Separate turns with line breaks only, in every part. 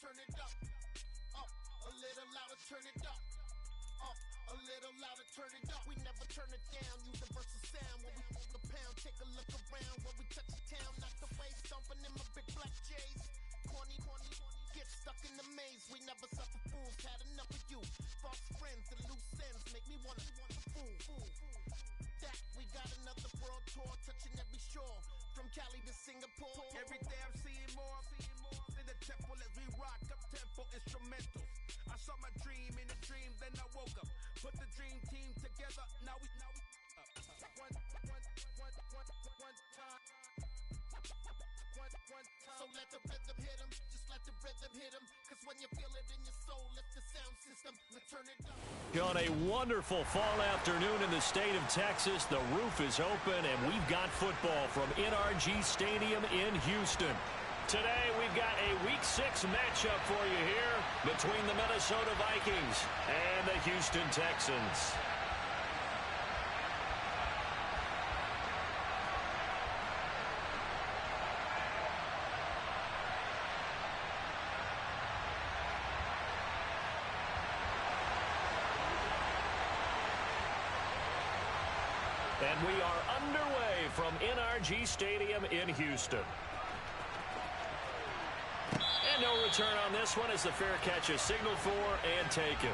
turn it up. A little louder, turn it up. A little louder, turn it up. We never turn it down. Universal sound when we move the pound. Take a look around when we touch the town. Knock the way, stomping in my big black J's. Corny, get stuck in the maze. We never suffer fools. Had enough of you. False friends and loose ends make me wanna fool. That we got another world tour, touching every shore, from Cali to Singapore.
Every day I'm seeing more in the temple as we rock up tempo instrumentals. I saw my dream in a dream, then I woke up. Put the dream team together. Now we one time.
So let the rhythm hit 'em, just let the rhythm hit 'em. Cause when you feel it in your soul, lift the sound system, let's turn it up.
On a wonderful fall afternoon in the state of Texas, the roof is open and we've got football from NRG Stadium in Houston. Today we've got a Week 6 matchup for you here between the Minnesota Vikings and the Houston Texans. And we are underway from NRG Stadium in Houston. And no return on this one as the fair catch is signaled for and taken.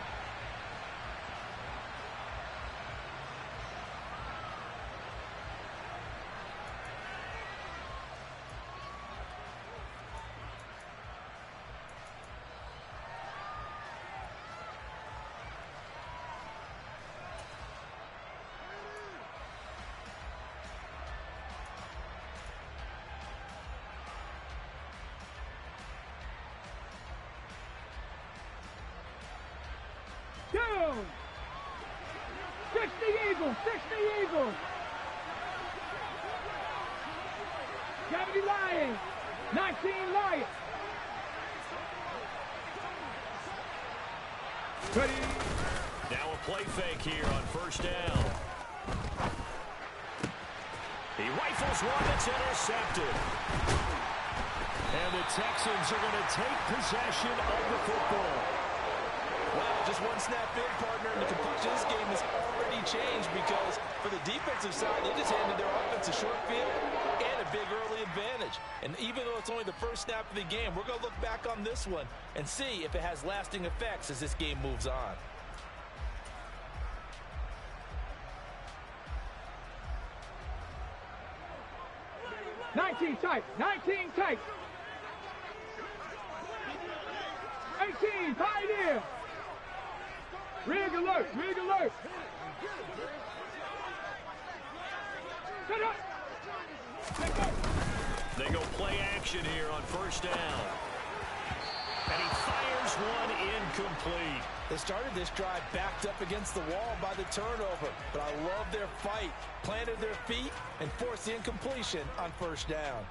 Down! 60 Eagles! 60 Eagles! 70 Lions! 19 Lions! Ready!
Now a play fake here on first down. He rifles one that's intercepted. And the Texans are going to take possession of the football.
Wow, just one snap in, partner, and the complexion of this game has already changed because for the defensive side, they just handed their offense a short field and a big early advantage. And even though it's only the first snap of the game, we're going to look back on this one and see if it has lasting effects as this game moves on.
Tight, 19 tight. 18, Pioneer. Rig alert, rig alert. Set up.
They go play action here on first down. And he fires one incomplete.
They started this drive backed up against the wall by the turnover, but I love their fight. Planted their feet and forced the incompletion on first down.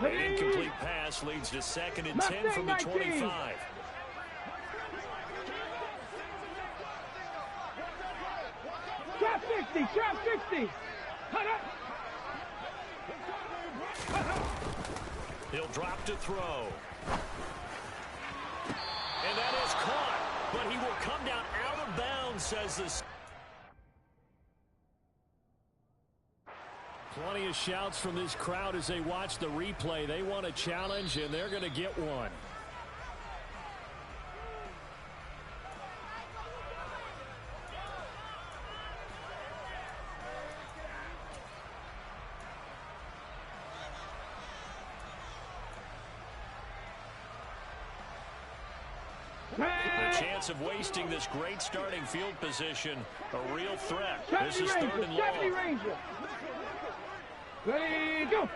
An incomplete pass leads to second and 10 from the 25.
Trap 60, trap 60.
He'll drop to throw. And that is caught, but he will come down out of bounds, says this. Plenty of shouts from this crowd as they watch the replay. They want a challenge, and they're going to get one. The chance of wasting this great starting field position, a real threat. This is third and long.
Ranger. Ready, go!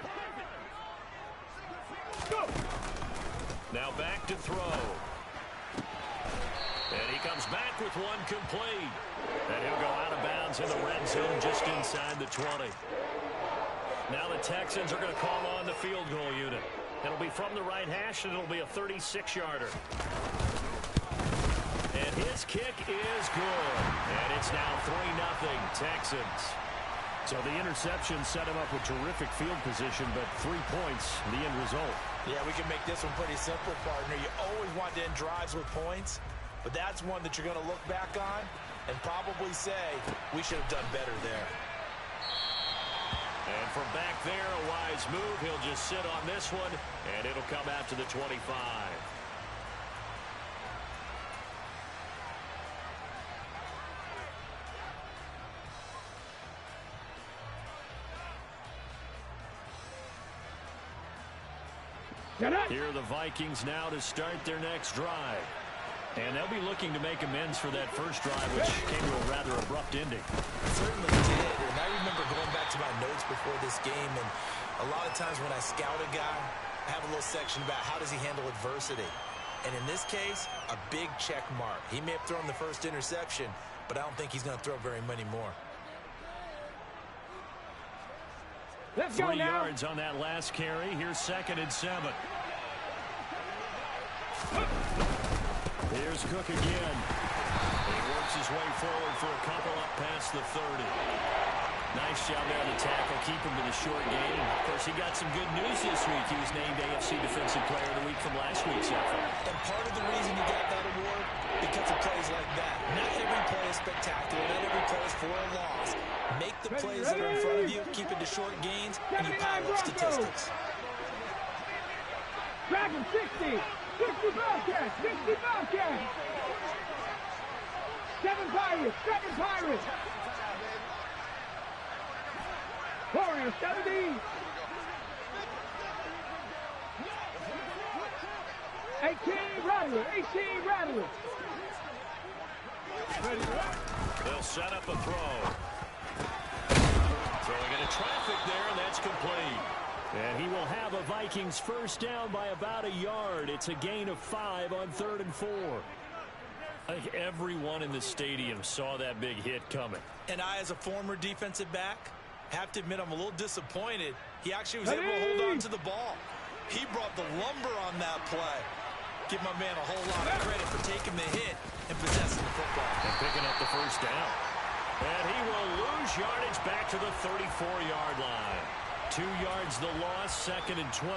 Go!
Now back to throw. And he comes back with one complete. And he'll go out of bounds in the red zone just inside the 20. Now the Texans are going to call on the field goal unit. It'll be from the right hash, and it'll be a 36-yarder. And his kick is good. And it's now 3-0 Texans. So the interception set him up with terrific field position, but 3 points, the end result.
Yeah, we can make this one pretty simple, partner. You always want to end drives with points, but that's one that you're going to look back on and probably say, we should have done better there.
And from back there, a wise move. He'll just sit on this one, and it'll come out to the 25. Here are the Vikings now to start their next drive. And they'll be looking to make amends for that first drive, which came to a rather abrupt ending.
It certainly did. And I remember going back to my notes before this game, and a lot of times when I scout a guy, I have a little section about how does he handle adversity. And in this case, a big check mark. He may have thrown the first interception, but I don't think he's going to throw very many more.
Let's go
3
now.
yards on that last carry. Here's 2nd and 7. Here's Cook again. He works his way forward for a couple up past the 30. Nice job there on the tackle. Keep him to the short game. Of course, he got some good news this week. He was named AFC Defensive Player of the Week from last week's effort.
And part of the reason he got that award, because of plays like that. Not every play is spectacular. Not every play is for a loss. Make the plays that are in front of you, keep it to short gains, and you pile up statistics.
Dragon 60. 60 Bobcats. 60 Bobcats. 7 Pirates. 7 Pirates. Warriors 70. 18 Rattler. 18 Rattler.
They'll set up a throw. Throwing into traffic there, and that's complete. And he will have a Vikings first down by about a yard. It's a gain of 5 on 3rd and 4. I think everyone in the stadium saw that big hit coming.
And I, as a former defensive back, have to admit I'm a little disappointed. He actually was able to hold on to the ball. He brought the lumber on that play. Give my man a whole lot of credit for taking the hit and possessing the football.
And picking up the first down. And he will lose yardage back to the 34-yard line. 2 yards the loss, 2nd and 12.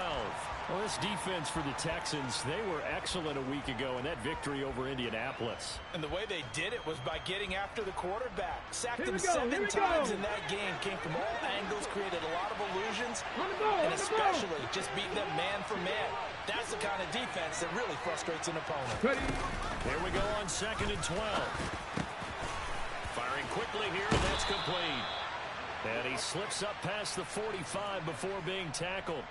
Well, this defense for the Texans, they were excellent a week ago in that victory over Indianapolis.
And the way they did it was by getting after the quarterback. Sacked him 7 times in that game. Came from all angles, created a lot of illusions, and especially just beating them man for man. That's the kind of defense that really frustrates an opponent.
Here we go on 2nd and 12. Firing quickly here, and that's complete. And he slips up past the 45 before being tackled.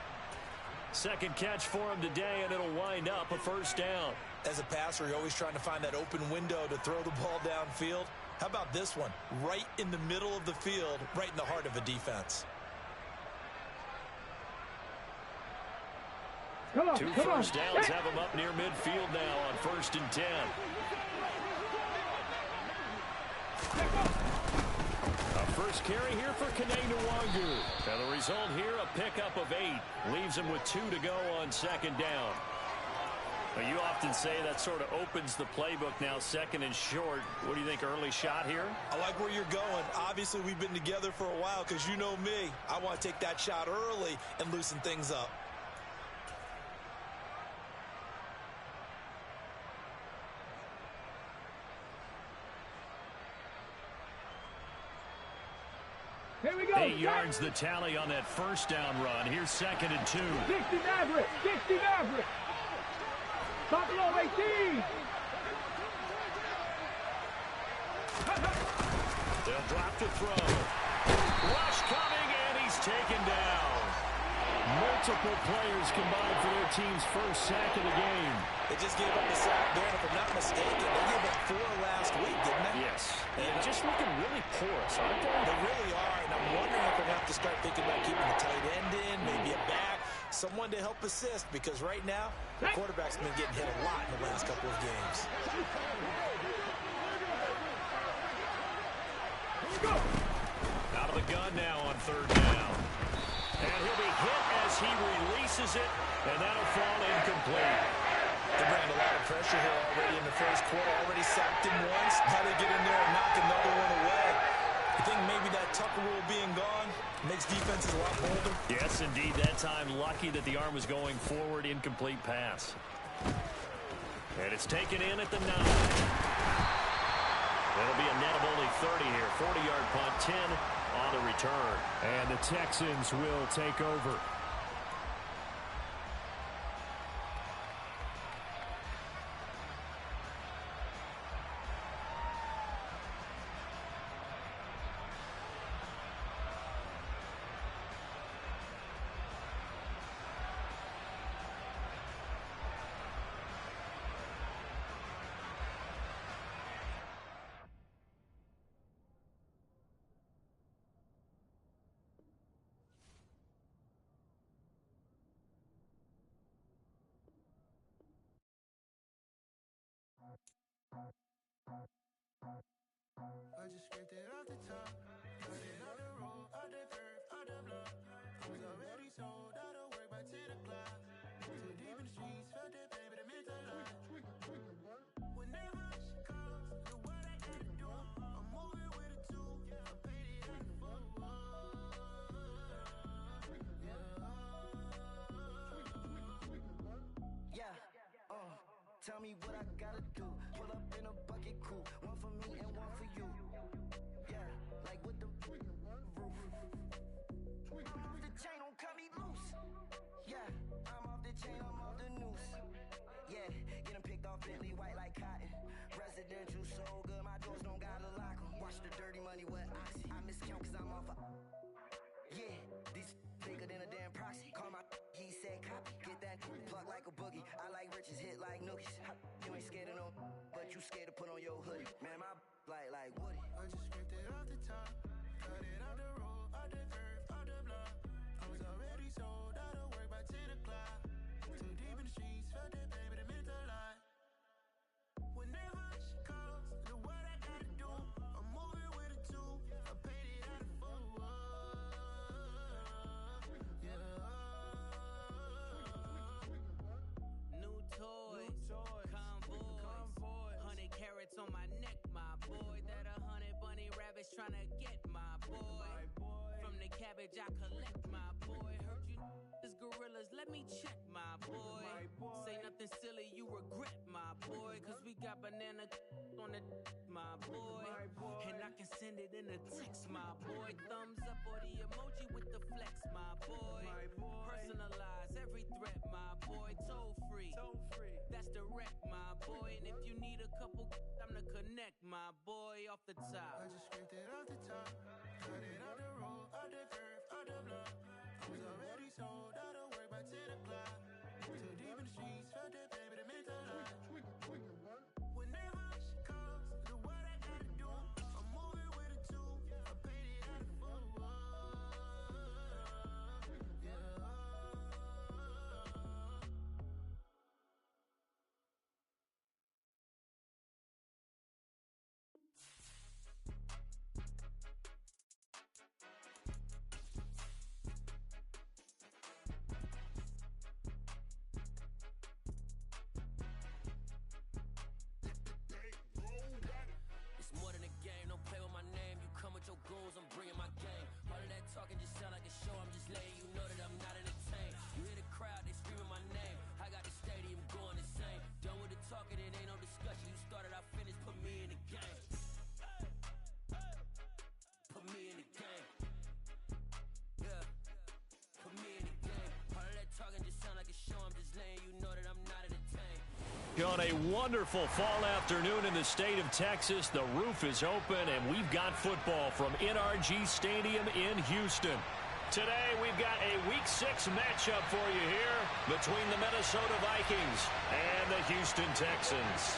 Second catch for him today, and it'll wind up a first down.
As a passer, you're always trying to find that open window to throw the ball downfield. How about this one? Right in the middle of the field, right in the heart of a defense.
Two first downs have him up near midfield now on 1st and 10. A first carry here for Kanane Nwangu. And the result here, a pickup of 8. Leaves him with 2 to go on 2nd down. Well, you often say that sort of opens the playbook now, 2nd and short. What do you think, early shot here?
I like where you're going. Obviously, we've been together for a while because you know me. I want to take that shot early and loosen things up.
Here we go.
8 yards the tally on that first down run. Here's 2nd and 2.
60 Maverick. 60 Maverick. Buffalo 18.
They'll drop the throw. Rush coming, and he's taken down. Multiple players combined for their team's first sack of the game.
They just gave up the sack there, and if I'm not mistaken, they gave up 4 last week, didn't they?
Yes. And just looking really porous, aren't they?
They really are, and I'm wondering if they're going to have to start thinking about keeping the tight end in, maybe a back, someone to help assist, because right now, the quarterback's been getting hit a lot in the last couple of games.
Out of the gun now on 3rd down. And he'll be hit as he releases it, and that'll fall incomplete.
They're bringing a lot of pressure here already in the first quarter. Already sacked him once. How they get in there and knock another one away. I think maybe that Tucker rule being gone makes defenses a lot bolder.
Yes, indeed. That time, lucky that the arm was going forward. Incomplete pass. And it's taken in at the 9. It'll be a net of only 30 here. 40-yard punt, 10 on the return.
And the Texans will take over.
I just scraped it off the top, cut it off the road, out the curve, out the block. I was already sold out of work by 10 o'clock. Too deep in the streets, felt that pain, but it meant a lot. Whenever she calls, do what I gotta do. I'm moving with a two, I paid it out the full. Tell me what I gotta do. Pull up in a bucket coupe, one for me and one for you. Yeah, like with the roof. I'm off the chain, don't cut me loose. Yeah, I'm off the chain, I'm off the noose. Yeah, getting picked off Bentley white like cotton. Residential so good, my doors don't gotta lock 'em. Watch the dirty money with Oxy. I miscount cause I'm off a. Yeah, these bigger than a damn proxy. Call my he said copy. Get that plug like a boogie. I like riches, hit like nookies. You ain't scared of no, but you scared to put on your hoodie. Man, my like Woody. I just scraped it off the top, cut it off the road, out the curve, out the block. I was already sold out of work by 10 o'clock. Too deep in the streets, felt that pain, but it meant a lot. Whenever she calls, do what I gotta do. I'm moving with a two, I paid it out of full.
New toys, convoys, 100 carats on my neck, my boy. That 100 bunny rabbits tryna get my boy. From the cabbage I collect, my boy. Heard you is gorillas, let me check, my boy. Say nothing silly, you regret, my boy. Cause we got banana on the my boy. And I can send it in a text, my boy. Thumbs up or the emoji with the flex, my boy. Personalize every threat, my boy. Toll free. That's direct, my boy. And if you need a couple, I'm the connect, my boy, off the top.
I just scraped it off the top, cut it off the road, out the curve, out the block. I was already sold out of work by 10 o'clock. Too deep in the streets, felt that pain, but it meant a lot. Whenever she calls, do what I gotta do. I'm moving with a two, I paid it out of full.
It's more than a game, don't play with my name. You come with your goons, I'm bringing my game. All of that talking just sound like a show, I'm just letting you know that I'm not entertained. You hear the crowd, they screaming my name. I got the stadium going insane. Done with the talking, it ain't no discussion. You started, I finished, put me in the game. Put me in the game. Yeah, put me in the game. All of that talking just sound like a show, I'm just letting you know that I'm not entertained.
On a wonderful fall afternoon in the state of Texas, the roof is open, and we've got football from NRG Stadium in Houston. Today, we've got a Week 6 matchup for you here between the Minnesota Vikings and the Houston Texans.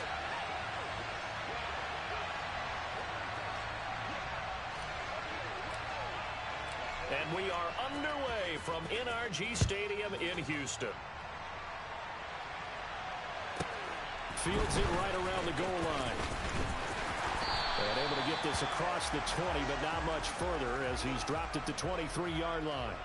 And we are underway from NRG Stadium in Houston. Fields it right around the goal line. And able to get this across the 20, but not much further as he's dropped it to 23-yard line.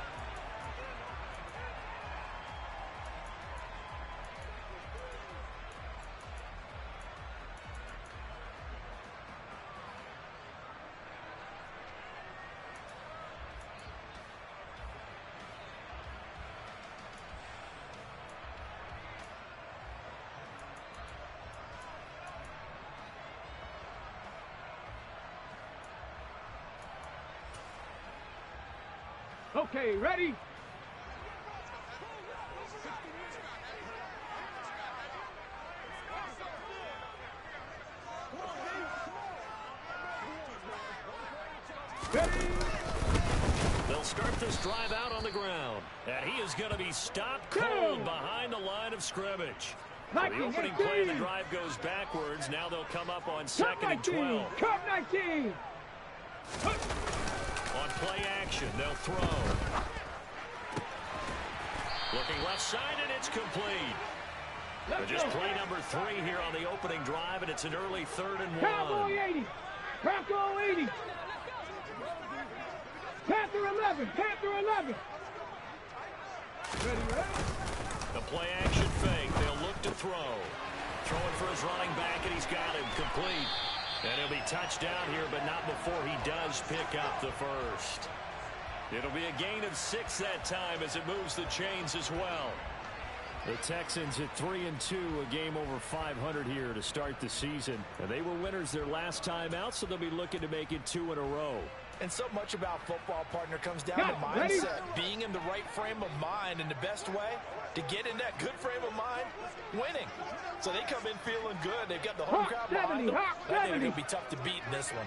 Okay, ready?
They'll start this drive out on the ground. And he is going to be stopped cold behind the line of scrimmage. So the opening play of the drive goes backwards. Now they'll come up on 2nd and 12.
Cup 19.
On play action, they'll throw. Looking left side, and it's complete. But just play number 3 here on the opening drive, and it's an early 3rd and 1.
Cowboy 80. Bronco 80. Panther 11. Panther 11. Ready?
The play action fake. They'll look to throw. Throwing for his running back, and he's got him complete. And he'll be touched down here, but not before he does pick up the first. It'll be a gain of 6 that time as it moves the chains as well.
The Texans at 3-2, a game over 500 here to start the season. And they were winners their last time out, so they'll be looking to make it 2 in a row.
And so much about football, partner, comes down to mindset. Being in the right frame of mind, and the best way to get in that good frame of mind, winning. So they come in feeling good. They've got the home crowd behind them. I think they're going to be tough to beat in this one.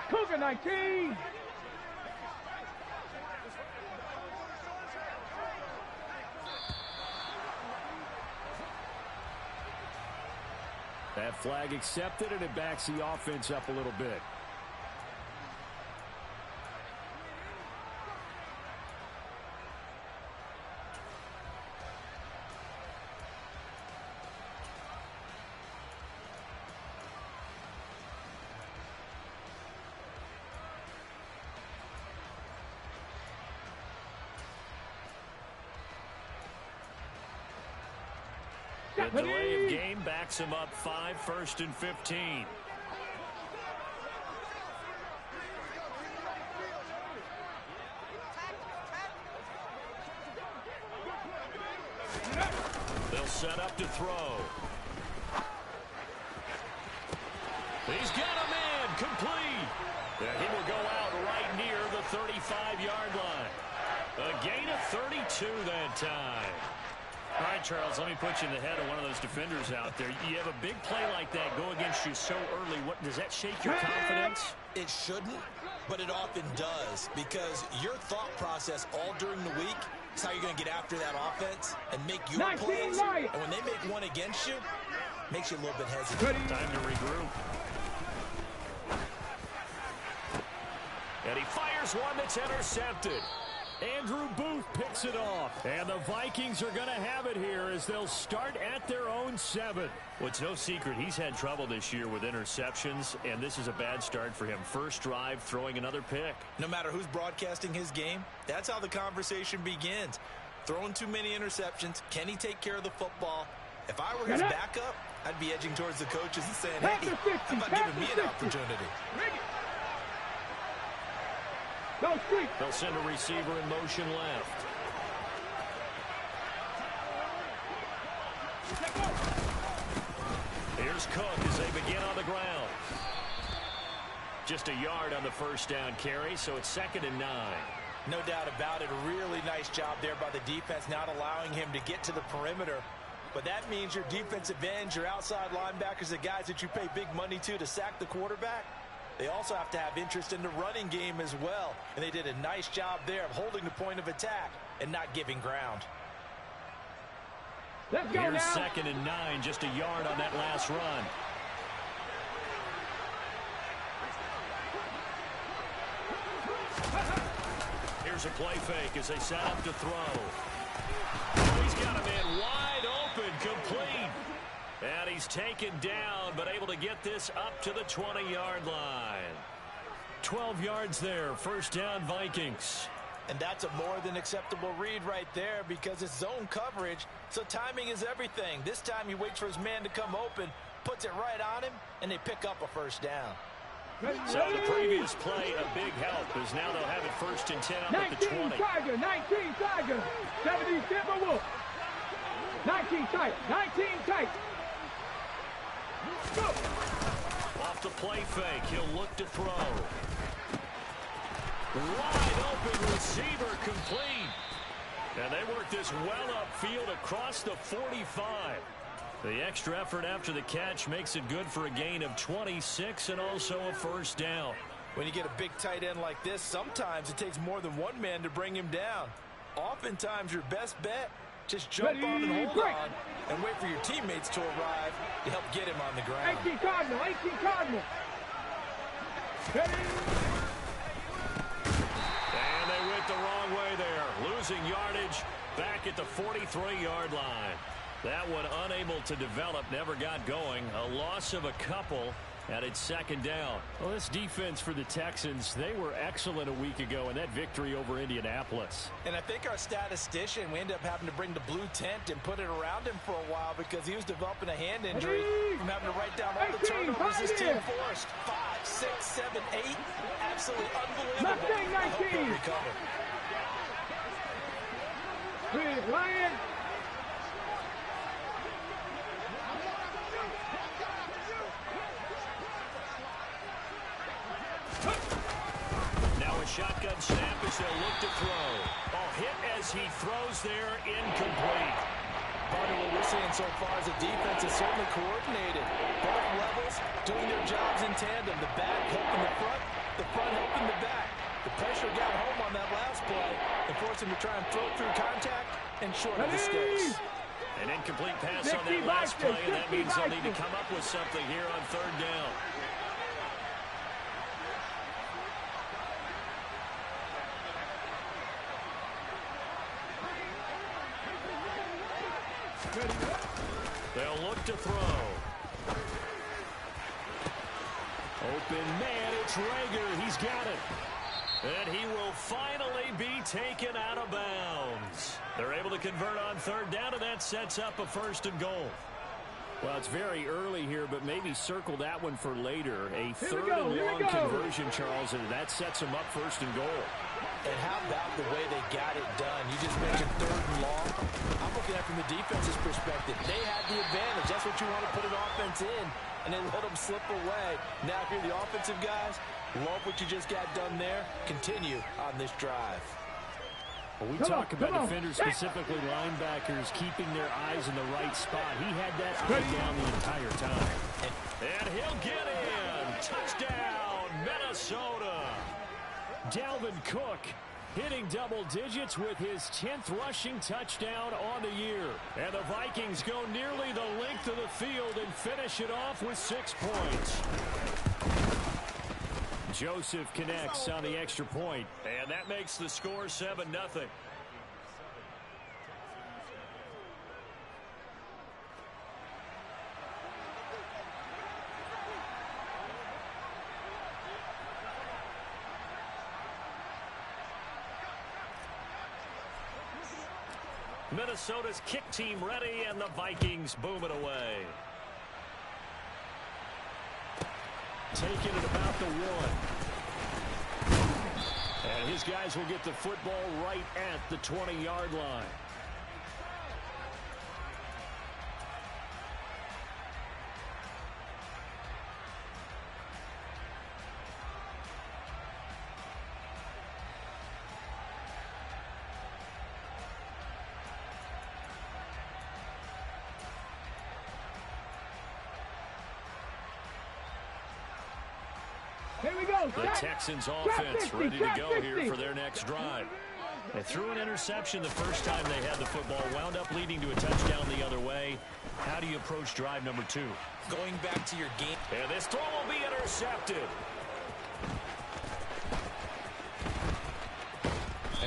Cougar 19.
That flag accepted, and it backs the offense up a little bit.
The delay of game backs him up 5, 1st and 15. They'll set up to throw. He's got a man complete. He will go out right near the 35-yard line. A gain of 32 that time.
All right, Charles, let me put you in the head of one of those defenders out there. You have a big play like that go against you so early. What does that shake your confidence?
It shouldn't, but it often does, because your thought process all during the week is how you're going to get after that offense and make your plays. And when they make one against you, it makes you a little bit hesitant.
Time to regroup. And he fires one that's intercepted.
Andrew Booth picks it off. And the Vikings are going to have it here as they'll start at their own 7.
Well, it's no secret he's had trouble this year with interceptions, and this is a bad start for him. First drive, throwing another pick.
No matter who's broadcasting his game, that's how the conversation begins. Throwing too many interceptions. Can he take care of the football? If I were his backup, I'd be edging towards the coaches and saying, hey, how about giving me an opportunity?
They'll send a receiver in motion left. Here's Cook as they begin on the ground. Just a yard on the first down carry, so it's 2nd and 9.
No doubt about it. A really nice job there by the defense, not allowing him to get to the perimeter. But that means your defensive ends, your outside linebackers, the guys that you pay big money to sack the quarterback, they also have to have interest in the running game as well. And they did a nice job there of holding the point of attack and not giving ground.
Here's 2nd and 9, just a yard on that last run. Here's a play fake as they set up to throw. Oh, he's got a man wide open, complete. And he's taken down, but able to get this up to the 20-yard line. 12 yards there, first down Vikings.
And that's a more than acceptable read right there because it's zone coverage, so timing is everything. This time he waits for his man to come open, puts it right on him, and they pick up a first down.
So the previous play, a big help, as now they'll have it 1st and 10 up at the 20.
19 Tiger, 70 Timberwolf. 19 tight, 19 tight. Go.
Off off the play fake. He'll look to throw. Wide open receiver complete. And they work this well upfield across the 45. The extra effort after the catch makes it good for a gain of 26 and also a first down.
When you get a big tight end like this, sometimes it takes more than one man to bring him down. Oftentimes, your best bet, just jump on and hold on and wait for your teammates to arrive to help get him on the ground.
18 Cardinal, 18 Cardinal.
And they went the wrong way there. Losing yardage back at the 43-yard line. That one unable to develop, never got going. A loss of a couple, and it's second down.
Well, this defense for the Texans, they were excellent a week ago in that victory over Indianapolis.
And I think our statistician, we ended up having to bring the blue tent and put it around him for a while because he was developing a hand injury from having to write down all the turnovers his team forced. 5, 6, 7, 8. Absolutely unbelievable. I hope he'll recover.
Ryan.
Now a shotgun snap as they'll look to throw. Hit as he throws there, incomplete.
Part of what we're seeing so far as a defense is certainly coordinated. Both levels doing their jobs in tandem. The back helping the front helping the back. The pressure got home on that last play and forced him to try and throw through contact and short of the sticks.
An incomplete pass on that last play, and that means they'll need to come up with something here on third down. They'll look to throw. Open man, it's Rager. He's got it. And he will finally be taken out of bounds. They're able to convert on third down, and that sets up a first and goal.
Well, it's very early here, but maybe circle that one for later. A third and long conversion, Charles, and that sets them up first and goal.
And how about the way they got it done? You just mentioned third and long. I'm looking at it from the defense's perspective. They had the advantage. That's what you want to put an offense in, and then let them slip away. Now, if you're the offensive guys, love what you just got done there. Continue on this drive.
Well, we talk about defenders, specifically linebackers, keeping their eyes in the right spot. He had that eye down the entire time.
And he'll get in. Touchdown, Minnesota.
Dalvin Cook hitting double digits with his 10th rushing touchdown on the year.
And the Vikings go nearly the length of the field and finish it off with 6 points.
Joseph connects on the extra point.
And that makes the score 7-0. Minnesota's kick team ready, and the Vikings boom it away.
Taking it about the 1. And his guys will get the football right at the 20-yard line.
Here we go.
The Texans offense ready to go here for their next drive. They threw an interception the first time they had the football, wound up leading to a touchdown the other way. How do you approach drive number 2?
Going back to your game.
And this throw will be intercepted.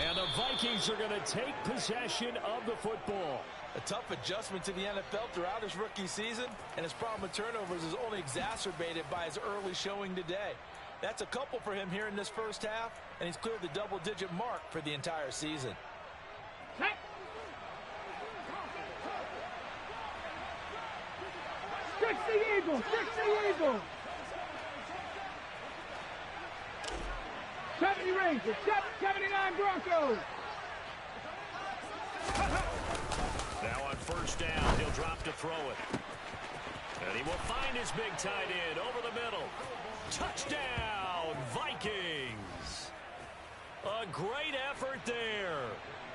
And the Vikings are going to take possession of the football.
A tough adjustment to the NFL throughout his rookie season, and his problem with turnovers is only exacerbated by his early showing today. That's a couple for him here in this first half, and he's cleared the double-digit mark for the entire season.
Check. 60 Eagles, 60 Eagles. 70 Rangers, 79 Broncos.
Now on first down, he'll drop to throw it. And he will find his big tight end over the middle. Touchdown, Vikings. A great effort there.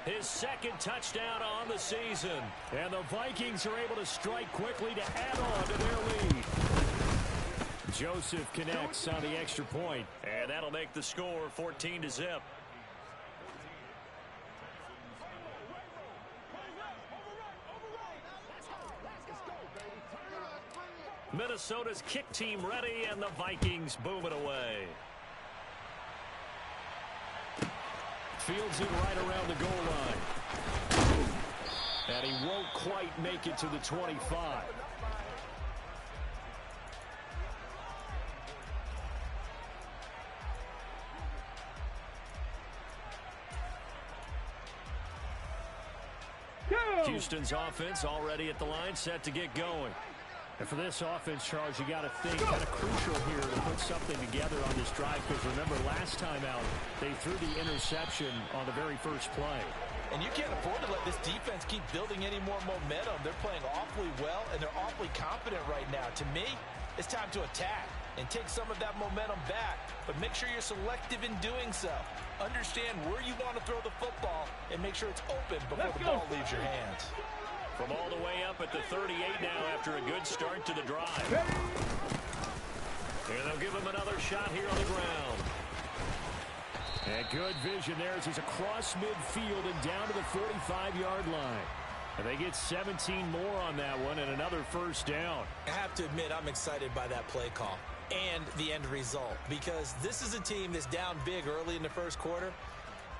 His second touchdown on the season. And the Vikings are able to strike quickly to add on to their lead. Joseph connects on the extra point. And that'll make the score 14-0. Minnesota's kick team ready, and the Vikings boom it away. Fields it right around the goal line. And he won't quite make it to the 25. Houston's offense already at the line, set to get going. And for this offense, Charles, you got to think kind of crucial here to put something together on this drive, because remember last time out they threw the interception on the very first play.
And you can't afford to let this defense keep building any more momentum. They're playing awfully well, and they're awfully confident right now. To me, it's time to attack and take some of that momentum back, but make sure you're selective in doing so. Understand where you want to throw the football and make sure it's open before the ball leaves your hands.
From all the way up at the 38 now after a good start to the drive. And they'll give him another shot here on the ground. And good vision there as he's across midfield and down to the 45-yard line. And they get 17 more on that one and another first down.
I have to admit, I'm excited by that play call and the end result, because this is a team that's down big early in the first quarter,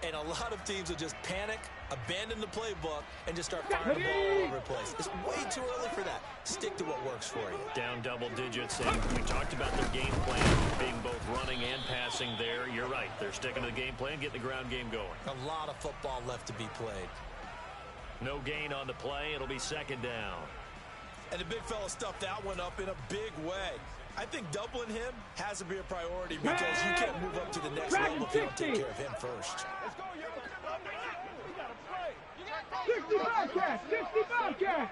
and a lot of teams will just panic, abandon the playbook, and just start firing the ball all over the place. It's way too early for that. Stick to what works for you.
Down double digits, and we talked about their game plan being both running and passing there. You're right. They're sticking to the game plan, getting the ground game going.
A lot of football left to be played.
No gain on the play. It'll be second down.
And the big fella stuffed that one up in a big way. I think doubling him has to be a priority, because you can't move up to the next level if you don't take care of him first.
60 Bobcats! 60 Bobcats!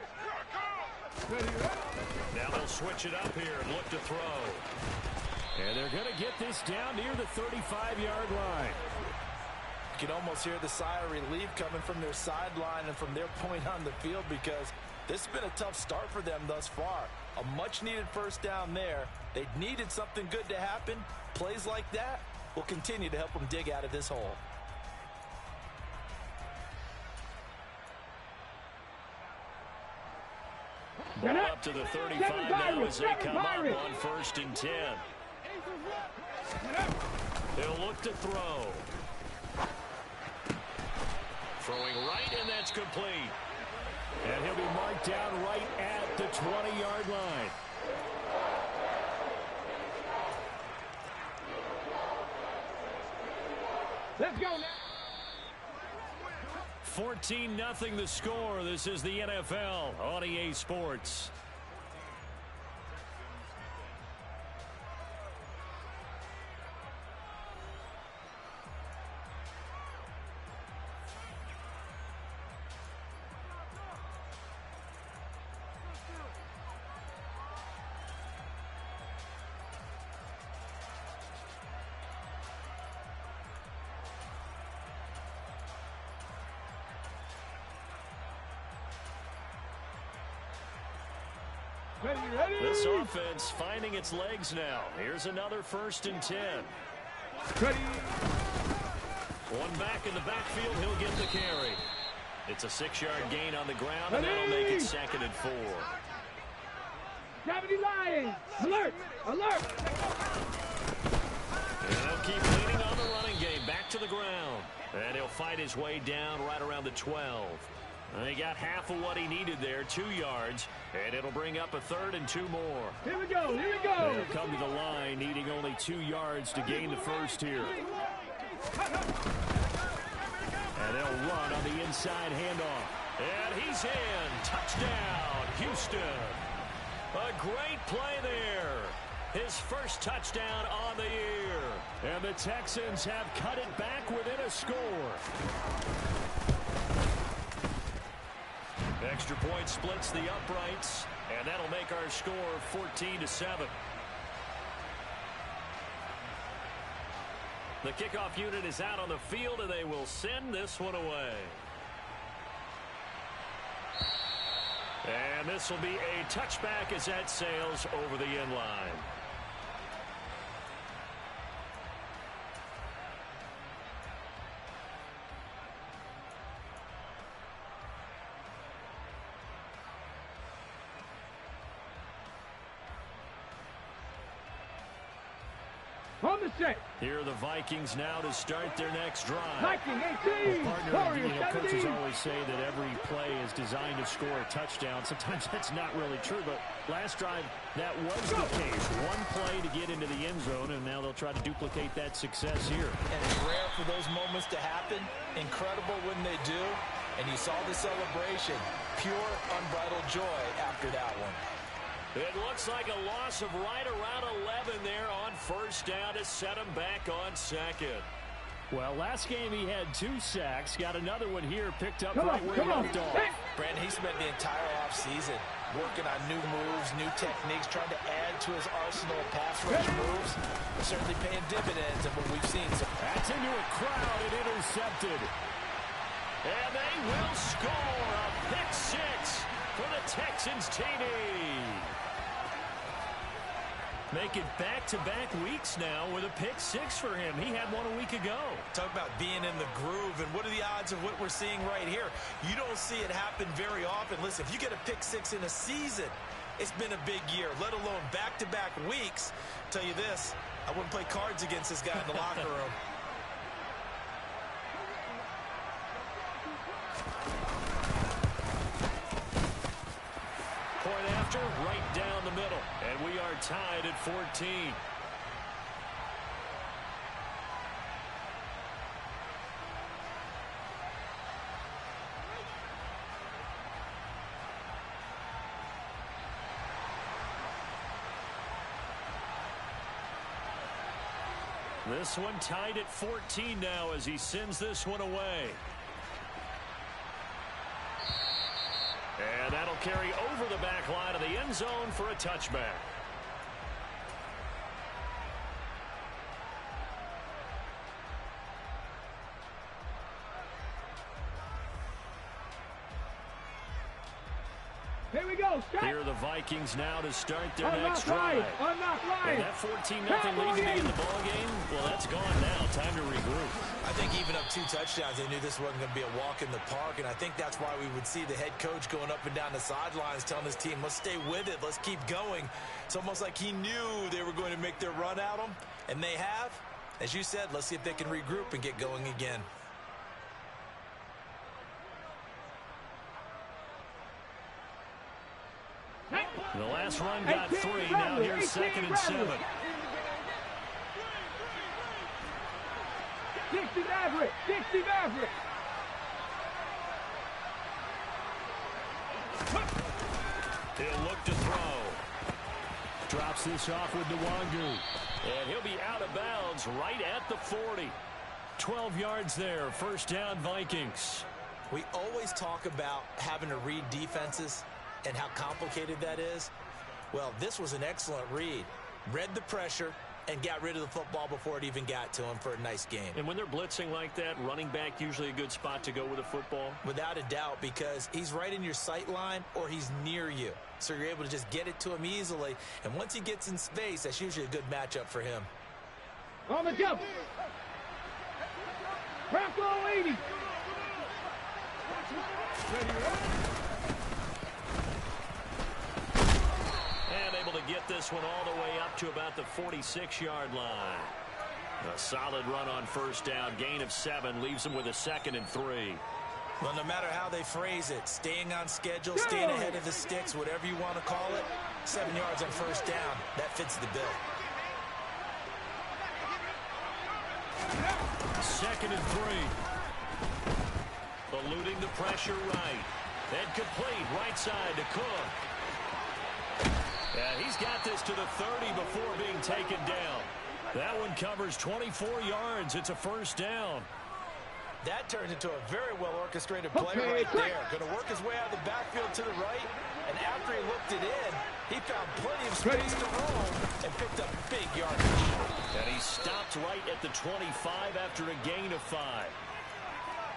Now they'll switch it up here and look to throw. And they're going to get this down near the 35-yard line.
You can almost hear the sigh of relief coming from their sideline and from their point on the field, because this has been a tough start for them thus far. A much-needed first down there. They needed something good to happen. Plays like that will continue to help them dig out of this hole.
Ball up to the 35 now as they come up on 1st and 10. They'll look to throw. Throwing right, and that's complete. And he'll be marked down right at the 20-yard line.
Let's go now.
14-0 the score. This is the NFL on EA Sports.
Ready?
This offense finding its legs now. Here's another 1st and 10.
Ready.
One back in the backfield. He'll get the carry. It's a 6-yard gain on the ground, and that'll make it 2nd and 4.
Gravity Lions! Alert! Alert!
And they'll keep leaning on the running game. Back to the ground. And he'll fight his way down right around the 12. And he got half of what he needed there, 2 yards, and it'll bring up a 3rd and 2 more.
Here we go, here we go.
They'll come to the line, needing only 2 yards to gain the first here. And they'll run on the inside handoff. And he's in. Touchdown, Houston. A great play there. His first touchdown on the year. And the Texans have cut it back within a score. Extra point splits the uprights. And that'll make our score 14-7. The kickoff unit is out on the field, and they will send this one away. And this will be a touchback as that sails over the end line.
On the set.
Here are the Vikings now to start their next drive.
Viking 18. Warriors 17.
Coaches always say that every play is designed to score a touchdown. Sometimes that's not really true, but last drive, that was the case. One play to get into the end zone, and now they'll try to duplicate that success here.
And it's rare for those moments to happen. Incredible when they do. And you saw the celebration. Pure, unbridled joy after that one.
It looks like a loss of right around 11 there on first down to set him back on second.
Well, last game he had 2 sacks. Got another one here, picked up right where he left off.
Brandon, he spent the entire offseason working on new moves, new techniques, trying to add to his arsenal of pass rush moves. Certainly paying dividends in what we've seen.
That's into a crowd and intercepted.
And they will score a pick 6 for the Texans TD. Making back-to-back weeks now with a pick 6 for him. He had one a week ago.
Talk about being in the groove, and what are the odds of what we're seeing right here? You don't see it happen very often. Listen, if you get a pick 6 in a season, it's been a big year, let alone back-to-back weeks. I'll tell you this, I wouldn't play cards against this guy in the locker room.
Point after, right down the middle. And we are tied at 14. This one tied at 14 now as he sends this one away. And that'll carry over the back line of the end zone for a touchback.
Here we go. Stop.
Here are the Vikings now to start their next drive.
I'm not lying.
And that 14-0 lead to begin the ball game, well, that's gone now. Time to regroup.
I think even up 2 touchdowns, they knew this wasn't going to be a walk in the park, and I think that's why we would see the head coach going up and down the sidelines telling his team, let's stay with it, let's keep going. It's almost like he knew they were going to make their run at him, and they have. As you said, let's see if they can regroup and get going again.
The last run got 3. Now here's 2nd and 7.
60 Maverick. 60 Maverick.
He'll look to throw. Drops this off with Nwangu. And he'll be out of bounds right at the 40. 12 yards there. First down, Vikings.
We always talk about having to read defenses and how complicated that is. Well, this was an excellent read. Read the pressure and got rid of the football before it even got to him for a nice game.
And when they're blitzing like that, running back usually a good spot to go with a football?
Without a doubt, because he's right in your sight line or he's near you. So you're able to just get it to him easily. And once he gets in space, that's usually a good matchup for him.
On the jump. Bronco 80.
And able to get this one all the way up to about the 46-yard line. A solid run on first down. Gain of 7 leaves him with a 2nd and 3.
Well, no matter how they phrase it, staying on schedule, staying ahead of the sticks, whatever you want to call it, 7 yards on first down, that fits the bill.
2nd and 3. Eluding the pressure right. And complete right side to Cook. Yeah, he's got this to the 30 before being taken down. That one covers 24 yards. It's a first down.
That turns into a very well-orchestrated play right there. Going to work his way out of the backfield to the right, and after he looked it in, he found plenty of space to roam and picked up big yardage.
And he stopped right at the 25 after a gain of 5.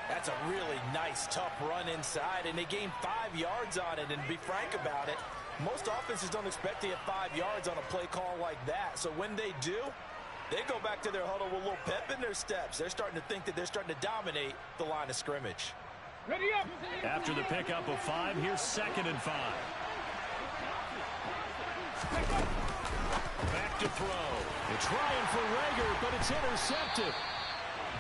That's a really nice, tough run inside, and they gained 5 yards on it. And to be frank about it, most offenses don't expect to get 5 yards on a play call like that. So when they do, they go back to their huddle with a little pep in their steps. They're starting to think that they're starting to dominate the line of scrimmage.
Ready up.
After the pickup of 5, here's 2nd and 5. Back to throw. They're trying for Rager, but it's intercepted.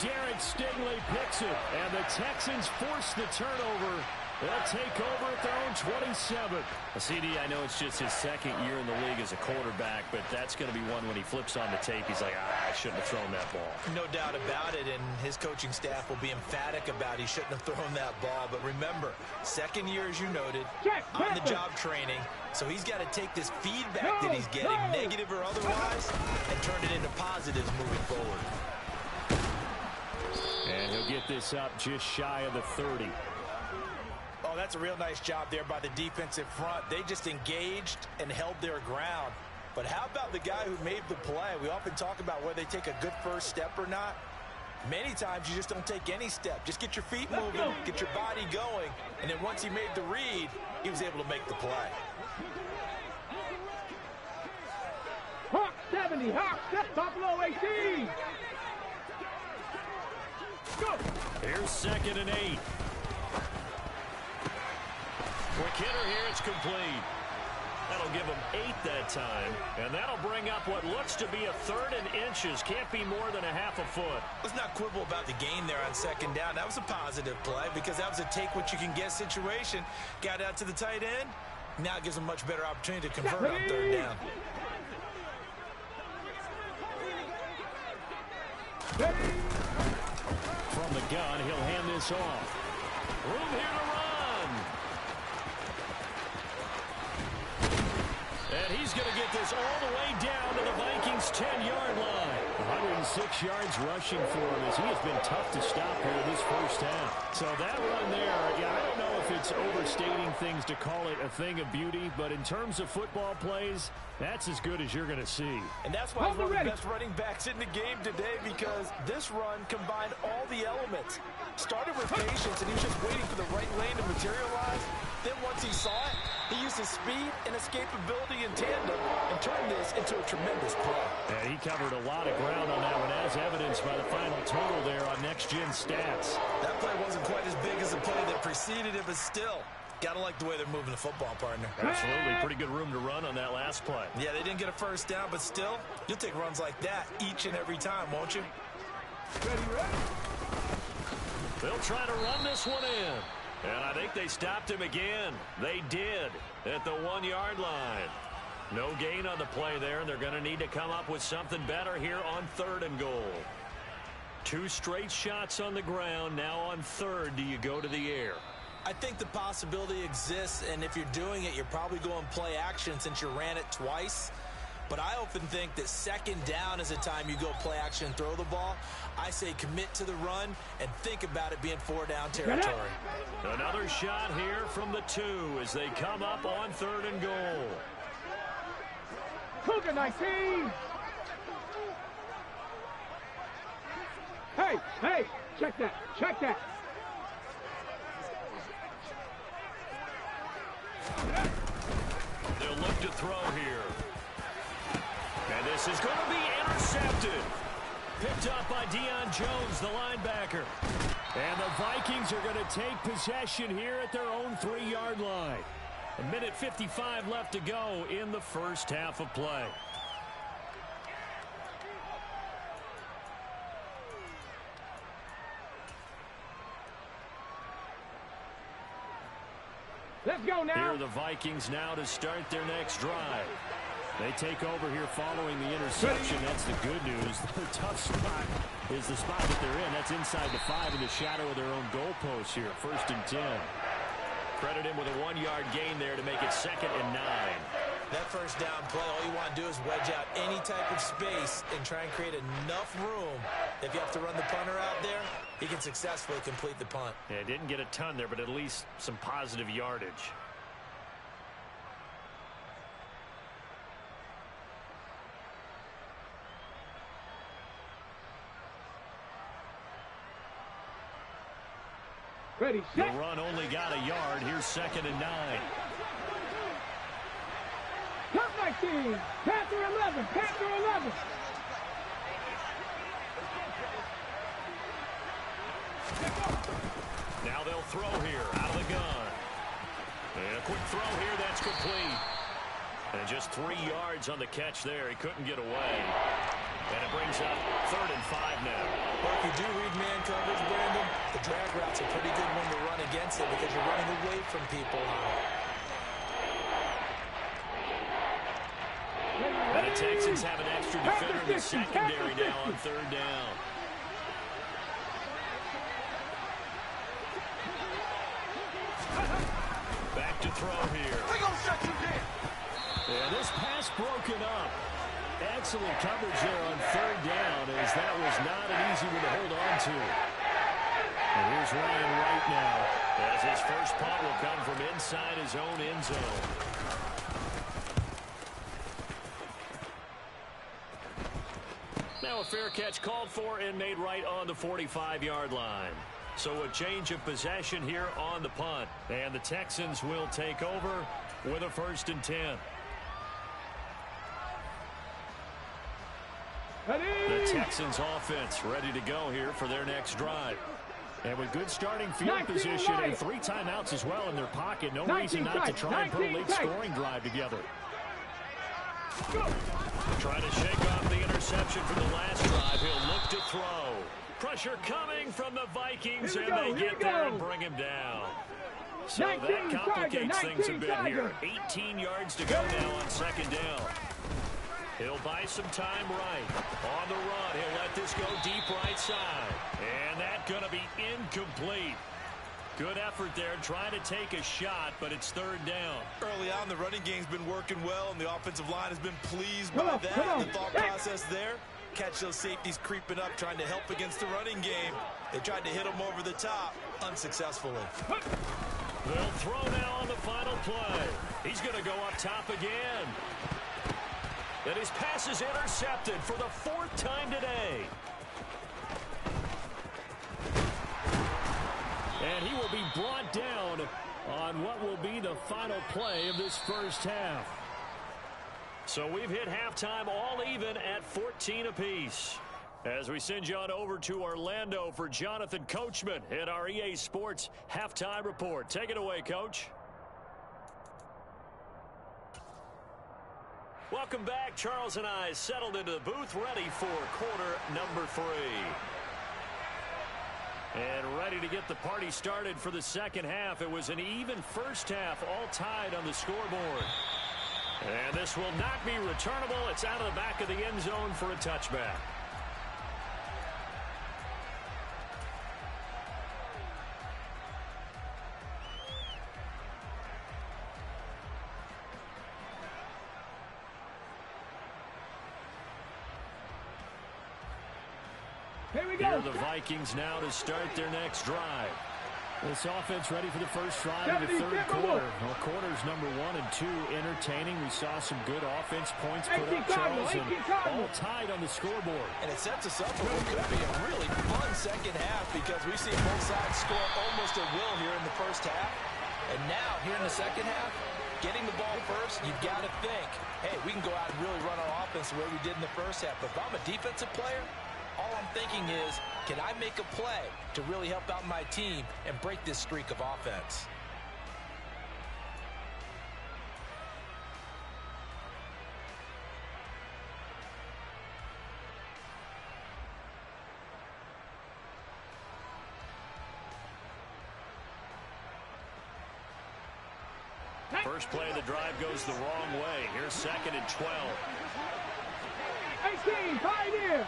Derek Stingley picks it, and the Texans force the turnover. They'll take over at their own 27.
CD, I know it's just his 2nd year in the league as a quarterback, but that's going to be one when he flips on the tape, he's like, I shouldn't have thrown that ball.
No doubt about it, and his coaching staff will be emphatic about he shouldn't have thrown that ball. But remember, 2nd year, as you noted, on-the-job training, so he's got to take this feedback that he's getting, negative or otherwise, and turn it into positives moving forward.
And he'll get this up just shy of the 30.
Oh, that's a real nice job there by the defensive front. They just engaged and held their ground. But how about the guy who made the play? We often talk about whether they take a good first step or not. Many times you just don't take any step. Just get your feet moving, get your body going, and then once he made the read, he was able to make the play.
Hawk 70, Hawk, Buffalo 18. Go.
Here's 2nd and 8. Quick hitter here, it's complete. That'll give him 8 that time, and that'll bring up what looks to be a 3rd and inches. Can't be more than a half a foot.
Let's not quibble about the gain there on 2nd down. That was a positive play because that was a take-what-you-can-get situation. Got out to the tight end. Now it gives him a much better opportunity to convert on 3rd down.
From the gun, he'll hand this off. Room here to run. And he's going to get this all the way down to the Vikings' 10-yard line. 106 yards rushing for him as he has been tough to stop here in this first half. So that run there, yeah, I don't know if it's overstating things to call it a thing of beauty, but in terms of football plays, that's as good as you're going to see.
And that's why he's one of the best running backs in the game today, because this run combined all the elements. Started with patience, and he was just waiting for the right lane to materialize. Then once he saw it, he used his speed and escapability in tandem and turned this into a tremendous play.
Yeah, he covered a lot of ground on that one, as evidenced by the final total there on next-gen stats.
That play wasn't quite as big as the play that preceded it, but still, gotta like the way they're moving the football, partner.
Absolutely. Pretty good room to run on that last play.
Yeah, they didn't get a first down, but still, you'll take runs like that each and every time, won't you?
Ready.
They'll try to run this one in. And I think they stopped him again. They did at the 1-yard line. No gain on the play there, and they're going to need to come up with something better here on 3rd and goal. 2 straight shots on the ground. Now on 3rd, do you go to the air?
I think the possibility exists, and if you're doing it, you're probably going play action since you ran it twice. But I often think that 2nd down is a time you go play action and throw the ball. I say commit to the run and think about it being 4-down territory.
Another shot here from the 2 as they come up on 3rd and goal.
Cougar 19. Hey, check that.
They'll look to throw here. And this is going to be intercepted. Picked up by Deion Jones, the linebacker. And the Vikings are going to take possession here at their own 3-yard line. 1:55 left to go in the first half of play.
Let's go now.
Here are the Vikings now to start their next drive. They take over here following the interception. That's the good news. The tough spot is the spot that they're in. That's inside the 5 in the shadow of their own goalpost here. 1st and 10. Credit him with a 1-yard gain there to make it 2nd and 9.
That first down play, all you want to do is wedge out any type of space and try and create enough room. If you have to run the punter out there, he can successfully complete the punt.
Yeah, didn't get a ton there, but at least some positive yardage.
Ready, set.
The run only got a yard. Here's 2nd and 9.
Come back team. Panther 11. Panther 11.
Now they'll throw here out of the gun. And a quick throw here. That's complete. And just 3 yards on the catch there. He couldn't get away. And it brings up 3rd and 5 now.
Well, if you do read man coverage, Brandon, the drag route's a pretty good one to run against it because you're running away from people.
And the Texans have an extra defender in the secondary now on 3rd down. Back to throw here.
They gonna shut you down.
And this pass broken up. Excellent coverage there on 3rd down, as that was not an easy one to hold on to. And here's Ryan Wright now, as his first punt will come from inside his own end zone. Now a fair catch called for and made right on the 45-yard line. So a change of possession here on the punt. And the Texans will take over with a 1st and 10. The Texans offense ready to go here for their next drive. And with good starting field position and 3 timeouts as well in their pocket, no reason not to try and put a late scoring drive together. Trying to shake off the interception from the last drive. He'll look to throw. Pressure coming from the Vikings, and they get there and bring him down. So that complicates things a bit here. 18 yards to go now on 2nd down. He'll buy some time right. On the run, he'll let this go deep right side. And that's going to be incomplete. Good effort there, trying to take a shot, but it's 3rd down.
Early on, the running game's been working well, and the offensive line has been pleased by that. The thought process there, catch those safeties creeping up, trying to help against the running game. They tried to hit them over the top, unsuccessfully.
They'll throw now on the final play. He's going to go up top again. And his pass is intercepted for the 4th time today. And he will be brought down on what will be the final play of this first half. So we've hit halftime all even at 14 apiece. As we send you on over to Orlando for Jonathan Coachman in our EA Sports Halftime Report. Take it away, Coach. Welcome back. Charles and I settled into the booth, ready for quarter number 3. And ready to get the party started for the second half. It was an even first half, all tied on the scoreboard. And this will not be returnable. It's out of the back of the end zone for a touchback.
Here we
Here
go.
are the Vikings now to start their next drive. This offense ready for the first drive of the 3rd quarter. Well, quarters number 1 and 2 entertaining. We saw some good offense points put up, Charles, and all tied on the scoreboard.
And it sets us up for what could be a really fun second half because we've seen both sides score almost at will here in the first half. And now, here in the second half, getting the ball first, you've got to think, hey, we can go out and really run our offense the way we did in the first half. But if I'm a defensive player, all I'm thinking is, can I make a play to really help out my team and break this streak of offense?
First play of the drive goes the wrong way. Here's 2nd and 12.
18, Pioneer.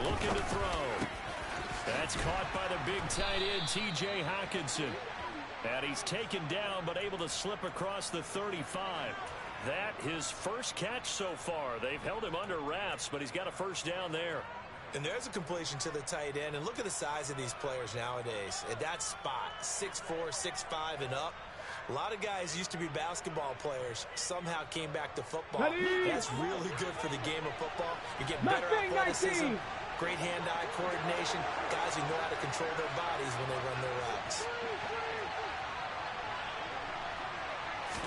Looking to throw. That's caught by the big tight end, T.J. Hockenson. And he's taken down, but able to slip across the 35. that his first catch so far. They've held him under wraps, but he's got a first down there.
And there's a completion to the tight end. And look at the size of these players nowadays. At that spot, 6'4", 6'5", and up. A lot of guys used to be basketball players, somehow came back to football. That's really good for the game of football. You get better athleticism, great hand-eye coordination, guys who know how to control their bodies when they run their routes.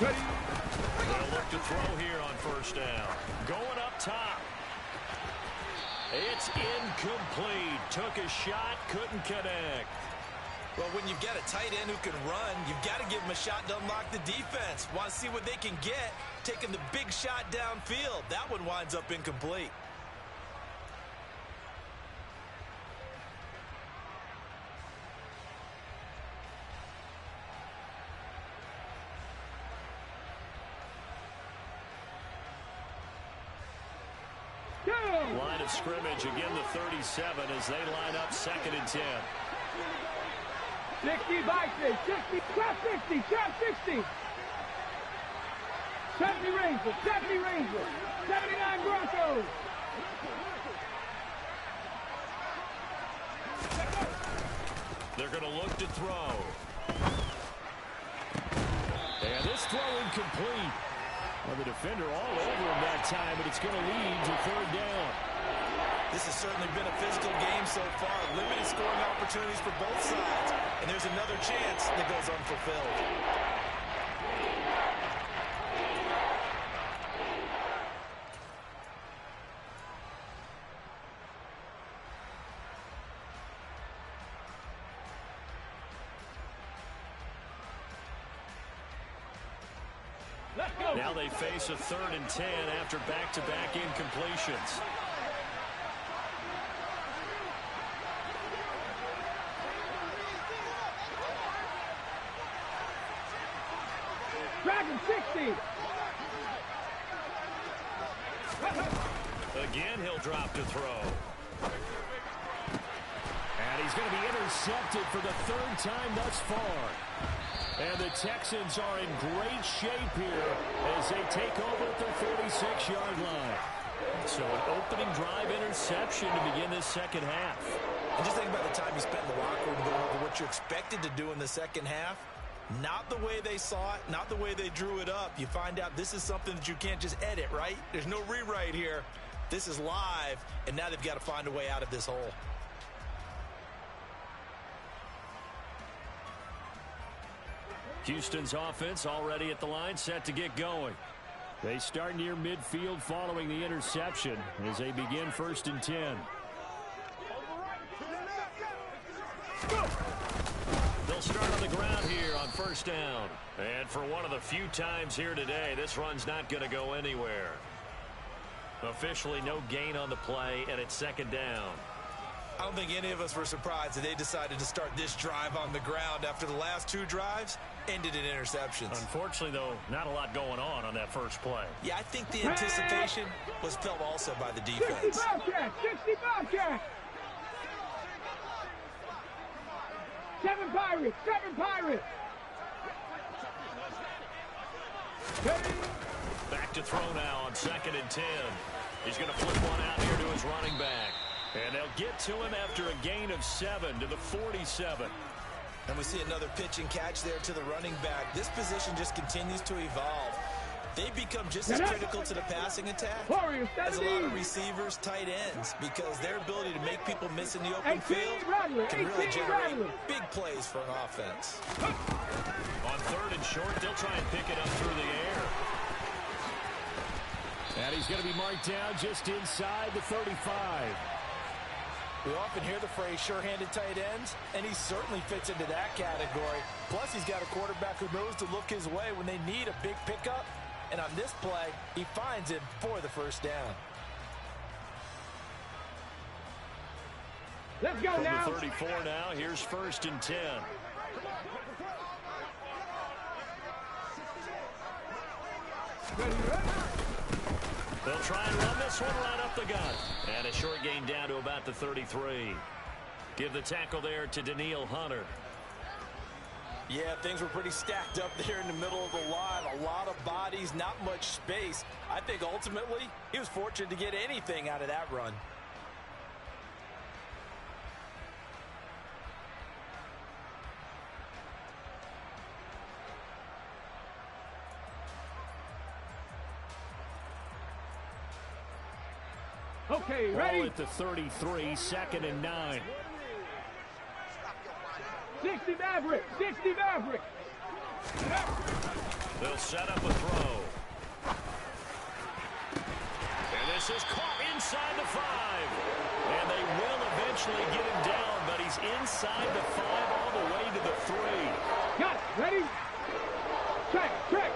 They'll look to throw here on first down. Going up top. It's incomplete. Took a shot, couldn't connect.
Well, when you've got a tight end who can run, you've got to give him a shot to unlock the defense. Want to see what they can get, taking the big shot downfield. That one winds up incomplete.
Line of scrimmage, again the 37 as they line up 2nd and 10.
60 Vikings, 60, trap 60, trap 60. 70 Rangers, 70 Rangers, 79 Broncos.
They're going to look to throw. And this throw incomplete. Well, the defender all over him that time, but it's going to lead to 3rd down.
This has certainly been a physical game so far. Limited scoring opportunities for both sides. And there's another chance that goes unfulfilled.
Now they face a 3rd and 10 after back-to-back incompletions.
Dragon 60.
Again, he'll drop to throw. And he's going to be intercepted for the 3rd time thus far. And the Texans are in great shape here as they take over at their 46-yard line. So an opening drive interception to begin this second half.
And just think about the time you spent in the locker room going over what you're expected to do in the second half. Not the way they saw it, not the way they drew it up. You find out this is something that you can't just edit, right? There's no rewrite here. This is live, and now they've got to find a way out of this hole.
Houston's offense already at the line, set to get going. They start near midfield following the interception as they begin 1st and 10. They'll start on the ground here on 1st down. And for one of the few times here today, this run's not going to go anywhere. Officially no gain on the play, and it's 2nd down.
I don't think any of us were surprised that they decided to start this drive on the ground after the last 2 drives ended in interceptions.
Unfortunately, though, not a lot going on that first play.
Yeah, I think the anticipation was felt also by the
60
defense.
Bobcats, 60 Bobcats. 7 Pirates, 7 Pirates.
Back to throw now on 2nd and 10. He's going to flip one out here to his running back. And they'll get to him after a gain of 7 to the 47.
And we see another pitch and catch there to the running back. This position just continues to evolve. They become just as critical to the passing attack as a lot of receivers, tight ends, because their ability to make people miss in the open field can really generate big plays for an offense.
On 3rd and short, they'll try and pick it up through the air. And he's going to be marked down just inside the 35.
We often hear the phrase sure-handed tight ends, and he certainly fits into that category. Plus, he's got a quarterback who knows to look his way when they need a big pickup. And on this play, he finds him for the 1st down.
Let's go now.
From the 34 now, here's 1st and 10. They'll try and run this one right up the gut. And a short gain down to about the 33. Give the tackle there to Daniil Hunter.
Yeah, things were pretty stacked up there in the middle of the line. A lot of bodies, not much space. I think ultimately he was fortunate to get anything out of that run.
Okay, ready?
Ball at the 33, 2nd and 9.
60 Maverick, 60 Maverick.
They'll set up a throw. And this is caught inside the 5. And they will eventually get him down, but he's inside the 5 all the way to the 3.
Got it, ready? Check, check.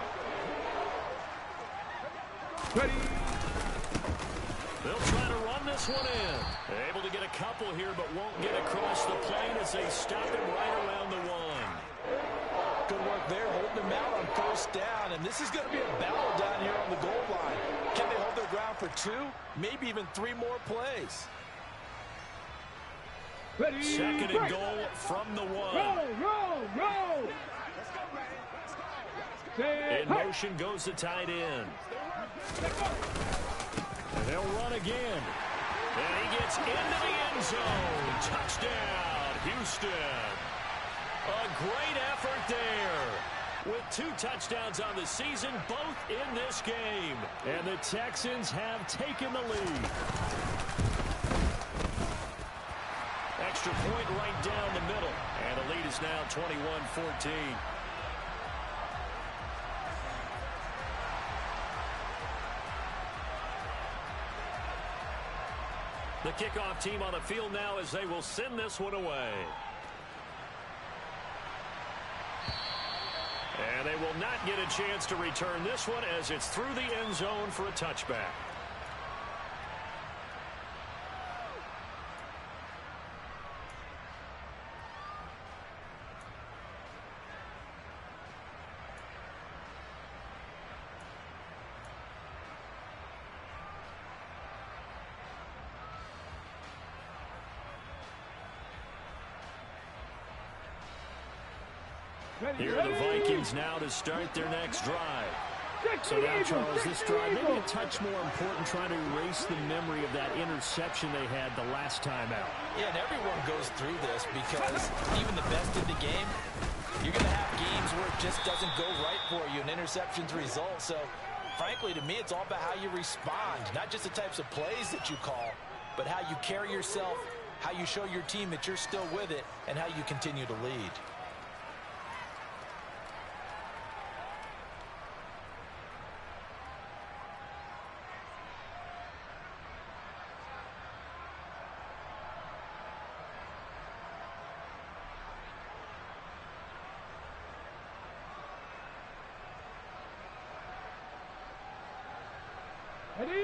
Ready?
They'll try to run this one in. They're able to get a couple here, but won't get across the plane as they stop him right around the 1.
Good work there, holding him out on 1st down. And this is going to be a battle down here on the goal line. Can they hold their ground for 2, maybe even 3 more plays?
Ready?
2nd and goal from the 1.
Roll.
In motion goes the tight end. And they'll run again. And he gets into the end zone. Touchdown, Houston. A great effort there. With 2 touchdowns on the season, both in this game. And the Texans have taken the lead. Extra point right down the middle. And the lead is now 21-14. The kickoff team on the field now as they will send this one away. And they will not get a chance to return this one as it's through the end zone for a touchback. Here are the Vikings now to start their next drive. So now, Charles, this drive maybe a touch more important, trying to erase the memory of that interception they had the last time out.
Yeah, and everyone goes through this because even the best in the game, you're going to have games where it just doesn't go right for you, and interceptions result. So, frankly, to me, it's all about how you respond, not just the types of plays that you call, but how you carry yourself, how you show your team that you're still with it, and how you continue to lead.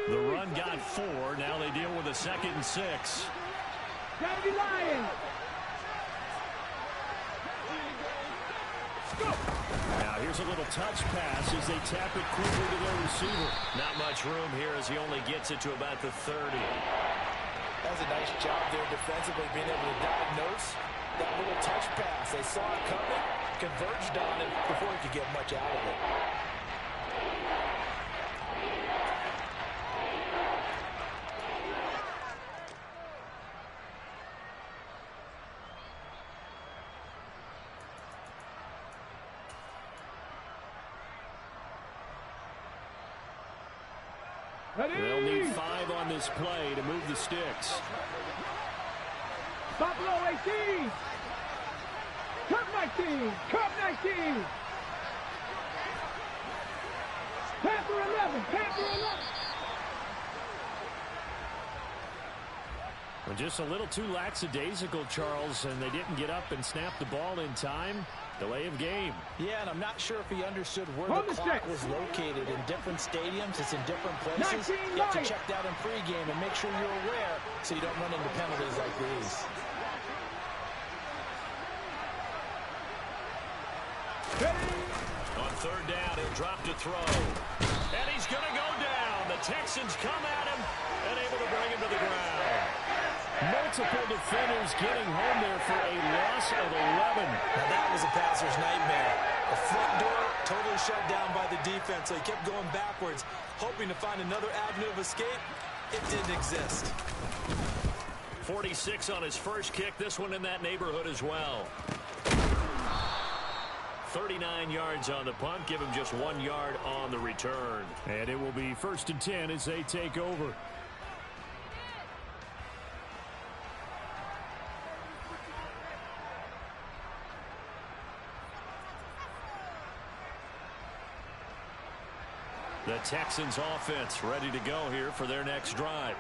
The run got 4. Now they deal with a 2nd and 6.
Gotta be lying.
Now here's a little touch pass as they tap it quickly to their receiver. Not much room here as he only gets it to about the 30.
That's a nice job there defensively, being able to diagnose that little touch pass. They saw it coming, converged on it before he could get much out of it.
They'll need 5 on this play to move the sticks.
Buffalo 18. Cup 19. Cup 19. Panther 11. Panther 11.
Well, just a little too lackadaisical, Charles, and they didn't get up and snap the ball in time. Delay of game.
Yeah, and I'm not sure if he understood where the clock was located. In different stadiums, it's in different places. You have to check that in pregame and make sure you're aware so you don't run into penalties like these.
On 3rd down, he'll drop to throw. And he's going to go down. The Texans come at him and able to bring him to the ground.
multiple defenders getting home there for a loss of 11.
Now that was a passer's nightmare. The front door totally shut down by the defense, so he kept going backwards, hoping to find another avenue of escape. It didn't exist.
46 on his first kick. This one in that neighborhood as well. 39 yards on the punt. Give him just 1 yard on the return.
And it will be 1st and 10 as they take over. The Texans offense ready to go here for their next drive.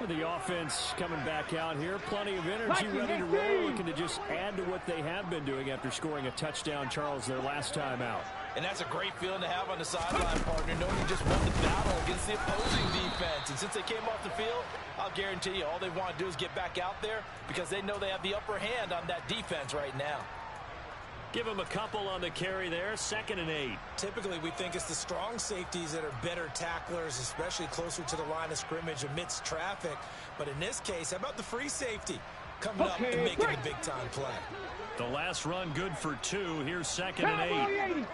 The offense coming back out here. Plenty of energy, ready to roll, looking to just add to what they have been doing after scoring a touchdown, Charles, their last time out.
And that's a great feeling to have on the sideline, partner, knowing you just won the battle against the opposing defense. And since they came off the field, I'll guarantee you all they want to do is get back out there because they know they have the upper hand on that defense right now.
Give him a couple on the carry there. 2nd and 8.
Typically, we think it's the strong safeties that are better tacklers, especially closer to the line of scrimmage amidst traffic. But in this case, how about the free safety coming up and making a big-time play?
The last run good for 2. Here's 2nd and 8.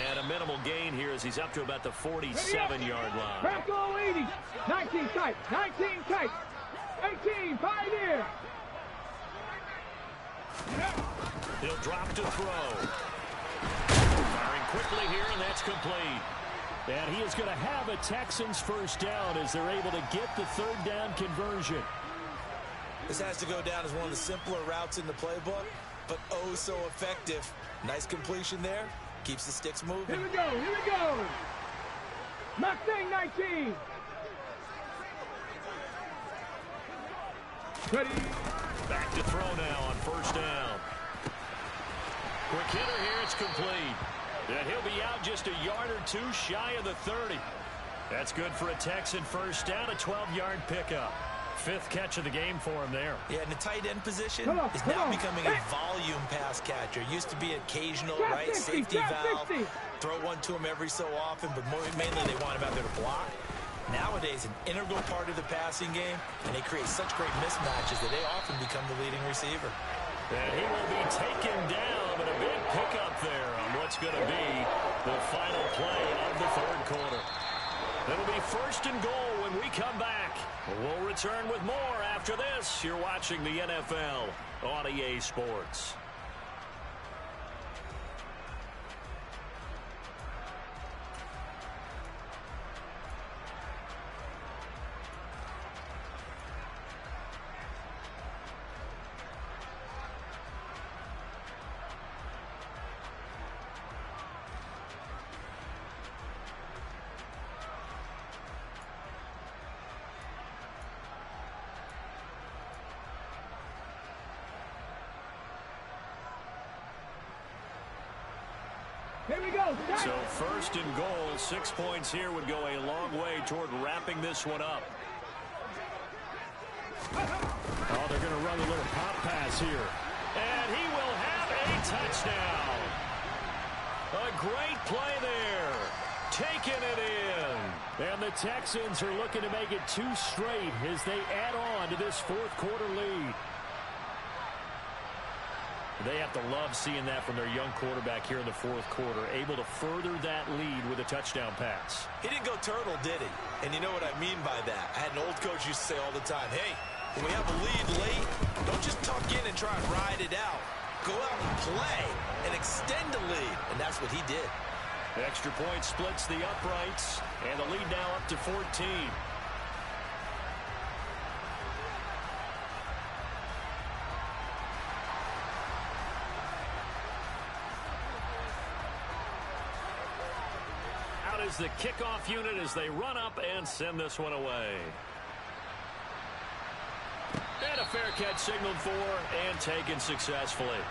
And a minimal gain here as he's up to about the 47-yard line.
Back goal 80. 19 tight. 19 tight. 18. 5 here.
He'll drop to throw. Firing quickly here, and that's complete.
And he is going to have a Texans first down as they're able to get the 3rd down conversion.
This has to go down as one of the simpler routes in the playbook, but oh so effective. Nice completion there. Keeps the sticks moving.
Here we go. Here we go. Mustang 19. Ready.
Back to throw now on 1st down. Quick hitter here, it's complete. And he'll be out just a yard or 2 shy of the 30. That's good for a Texan first down, a 12-yard pickup. 5th catch of the game for him there.
Yeah, and the tight end position is now becoming a volume pass catcher. Used to be occasional, right, safety valve. Throw one to him every so often, but mainly they want him out there to block. Nowadays, an integral part of the passing game, and they create such great mismatches that they often become the leading receiver.
And he will be taken down, but a big pickup there on what's going to be the final play of the 3rd quarter. It'll be 1st and goal when we come back. We'll return with more after this. You're watching the NFL on EA Sports.
Here we go.
So 1st and goal, 6 points here would go a long way toward wrapping this one up.
Oh, they're going to run a little pop pass here.
And he will have a touchdown. A great play there. Taking it in.
And the Texans are looking to make it 2 straight as they add on to this 4th quarter lead.
They have to love seeing that from their young quarterback here in the 4th quarter, able to further that lead with a touchdown pass.
He didn't go turtle, did he? And you know what I mean by that. I had an old coach used to say all the time, hey, when we have a lead late, don't just tuck in and try and ride it out. Go out and play and extend the lead. And that's what he did.
The extra point splits the uprights, and the lead now up to 14. Is the kickoff unit as they run up and send this one away. And a fair catch signaled for and taken successfully.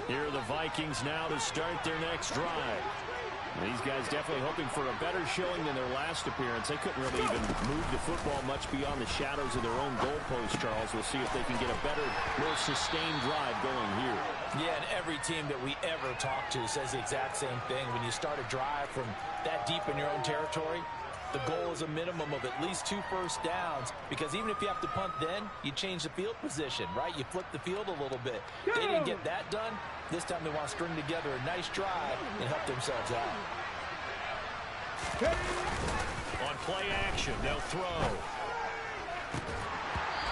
Here are the Vikings now to start their next drive.
These guys definitely hoping for a better showing than their last appearance. They couldn't really even move the football much beyond the shadows of their own goalpost, Charles. We'll see if they can get a better, more sustained drive going here.
Yeah, and every team that we ever talk to says the exact same thing. When you start a drive from that deep in your own territory, the goal is a minimum of at least 2 first downs, because even if you have to punt then, you change the field position, right? You flip the field a little bit. They didn't get that done. This time they want to string together a nice drive and help themselves out.
On play action, they'll throw.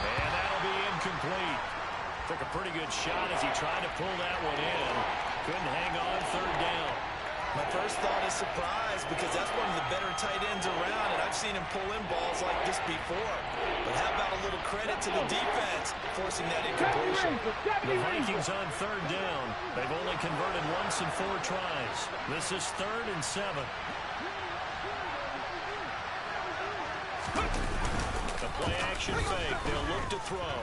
And that'll be incomplete. Took a pretty good shot as he tried to pull that one in. Couldn't hang on, 3rd down.
My first thought is surprise, because that's one of the better tight ends around, and I've seen him pull in balls like this before. But how about a little credit to the defense forcing that incompletion?
The Vikings on 3rd down. They've only converted once in 4 tries. This is 3rd and 7. The play action fake. They'll look to throw.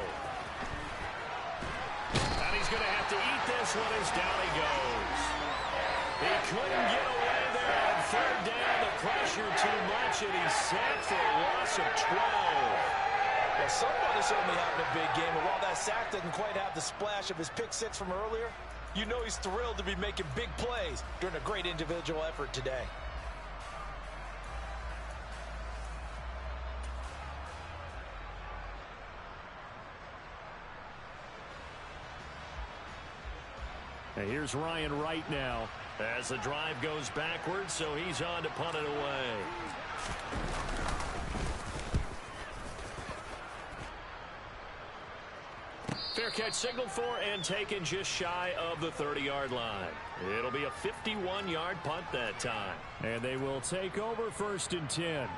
And he's going to have to eat this one as down he goes. He couldn't get away there on 3rd down. The pressure too much, and he's sacked for a loss of 12.
Well, someone is certainly having a big game, and while that sack doesn't quite have the splash of his pick 6 from earlier, you know he's thrilled to be making big plays during a great individual effort today.
And here's Ryan Wright now as the drive goes backwards, so he's on to punt it away. Fair catch signaled for and taken just shy of the 30-yard line. It'll be a 51-yard punt that time.
And they will take over 1st and 10.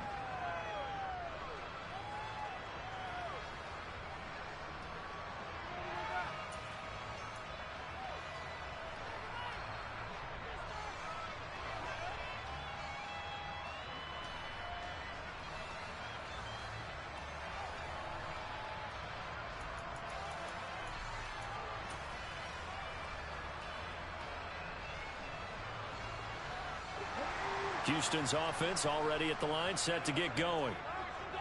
Houston's offense already at the line, set to get going.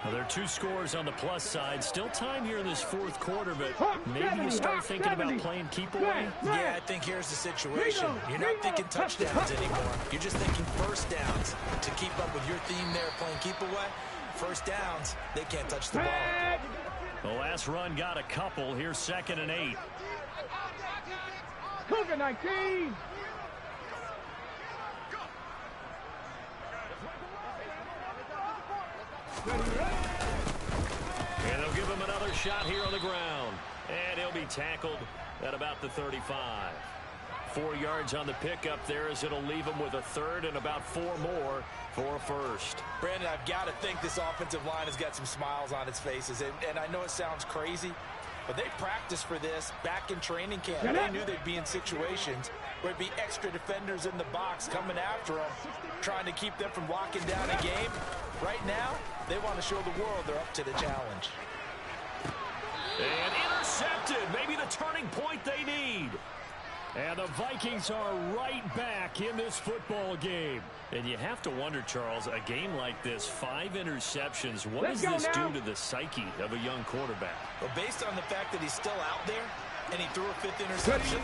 Well, there are 2 scores on the plus side. Still time here in this 4th quarter, but maybe you start thinking about playing keep away.
Yeah, I think here's the situation. You're not thinking touchdowns anymore. You're just thinking first downs. To keep up with your theme there, playing keep away, first downs, they can't touch the ball.
The last run got a couple. Here's 2nd and 8.
Cougar 19.
And they'll give him another shot here on the ground. And he'll be tackled at about the 35. 4 yards on the pickup there, as it'll leave him with a 3rd and about 4 more for a 1st.
Brandon, I've got to think this offensive line has got some smiles on its faces. And I know it sounds crazy, but they practiced for this back in training camp. They knew they'd be in situations where there'd be extra defenders in the box coming after them, trying to keep them from locking down a game. Right now, they want to show the world they're up to the challenge.
And intercepted. Maybe the turning point they need.
And the Vikings are right back in this football game.
And you have to wonder, Charles, a game like this, 5 interceptions, what does this do to the psyche of a young quarterback?
Well, based on the fact that he's still out there and he threw a 5th interception,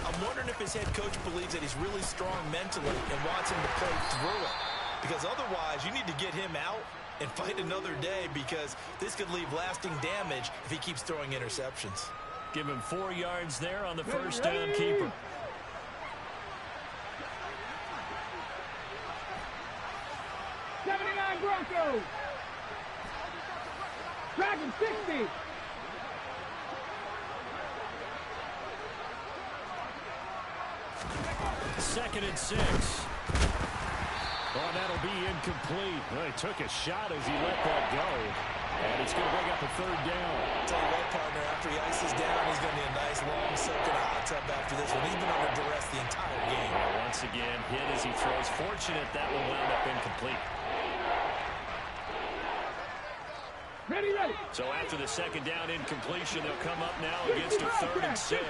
I'm wondering if his head coach believes that he's really strong mentally and wants him to play through it. Because otherwise, you need to get him out and fight another day, because this could leave lasting damage if he keeps throwing interceptions.
Give him 4 yards there on the first down keeper.
Broncos. Dragon 60.
Second and 6.
Oh, that'll be incomplete. Well, he took a shot as he let that go. And it's going to bring up a 3rd down.
Tell you what, partner, after he ices down, he's going to need a nice long soak in a hot tub after this one. He's been under duress the entire game.
Once again, hit as he throws. Fortunate that one wound up incomplete.
Ready.
So after the second down incompletion, they'll come up now against a 3rd and 6.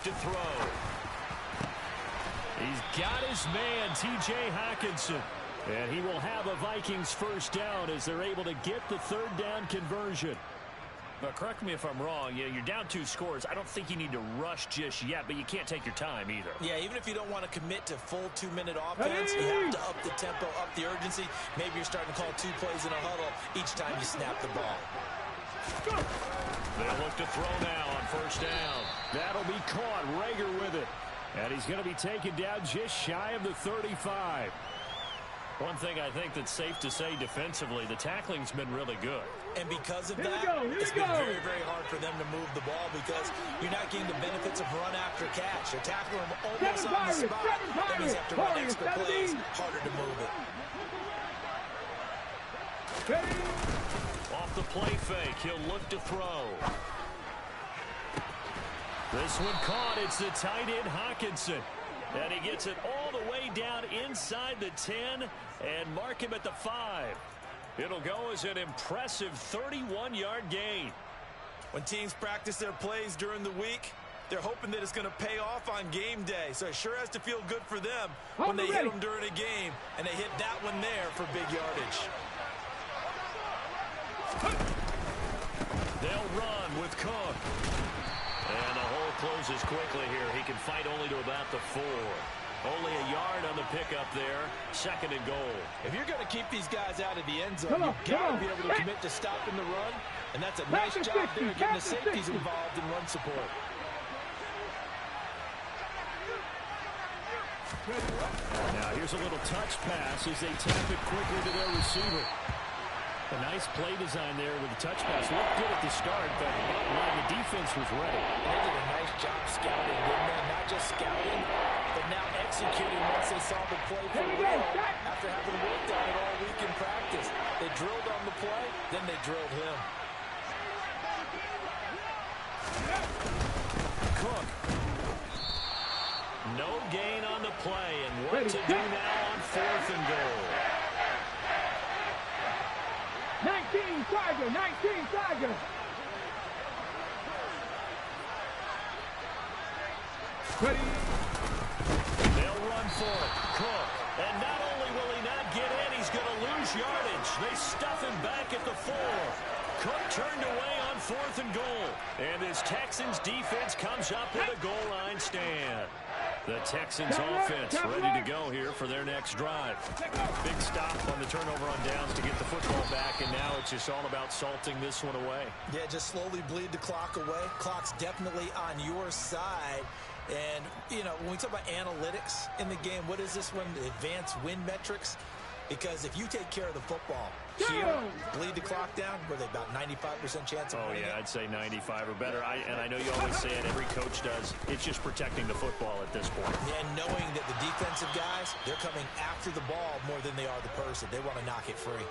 look to throw. He's got his man, T.J. Hockenson. And he will have a Vikings first down as they're able to get the third down conversion.
But correct me if I'm wrong, you're down 2 scores. I don't think you need to rush just yet, but you can't take your time either.
Yeah, even if you don't want to commit to full 2-minute offense, you have to up the tempo, up the urgency. Maybe you're starting to call 2 plays in a huddle each time you snap the ball.
They'll look to throw now on first down. That'll be caught. Rager with it. And he's going to be taken down just shy of the 35.
One thing I think that's safe to say defensively, the tackling's been really good.
And because of that, it's been very, very hard for them to move the ball because you're not getting the benefits of run after catch. They're tackling them almost on the spot. That means after run extra plays, harder to move it.
Off the play fake, he'll look to throw. This one caught. It's the tight end Hockenson. And he gets it all the way down inside the 10 and mark him at the 5. It'll go as an impressive 31-yard gain.
When teams practice their plays during the week, they're hoping that it's going to pay off on game day. So it sure has to feel good for them when they hit them during a game, and they hit that one there for big yardage.
They'll run with Cook. And the hole closes quickly here. He can fight only to about the 4. Only a yard on the pickup there. 2nd and goal.
If you're going to keep these guys out of the end zone, you've got to be able to commit to stopping the run. And that's a nice job there, getting the safeties involved in run support.
Now here's a little touch pass as they tap it quickly to their receiver. A nice play design there with the touch pass. Looked good at the start, but bottom line, the defense was ready.
They did a nice job scouting, didn't they? Not just scouting, but now executing once they saw the play for real after having worked on it all week in practice. They drilled on the play, then they drilled him.
Cook. No gain on the play, and what to do now on 4th and goal.
19 Tiger, 19 Tiger. Ready.
They'll run for it. Cook. And not only will he not get in, he's going to lose yardage. They stuff him back at the 4. Cook turned away on 4th and goal. And this Texans defense comes up with a goal line stand. The Texans offense ready to go here for their next drive. Big stop on the turnover on downs to get the football back, and now it's just all about salting this one away.
Yeah, just slowly bleed the clock away. Clock's definitely on your side. And, you know, when we talk about analytics in the game, what is this one? Advanced win metrics? Because if you take care of the football here, bleed the clock down, were they about 95% chance of winning?
Oh, yeah, I'd say 95 or better. And I know you always say it, every coach does. It's just protecting the football at this point.
And knowing that the defensive guys, they're coming after the ball more than they are the person. They want to knock it free.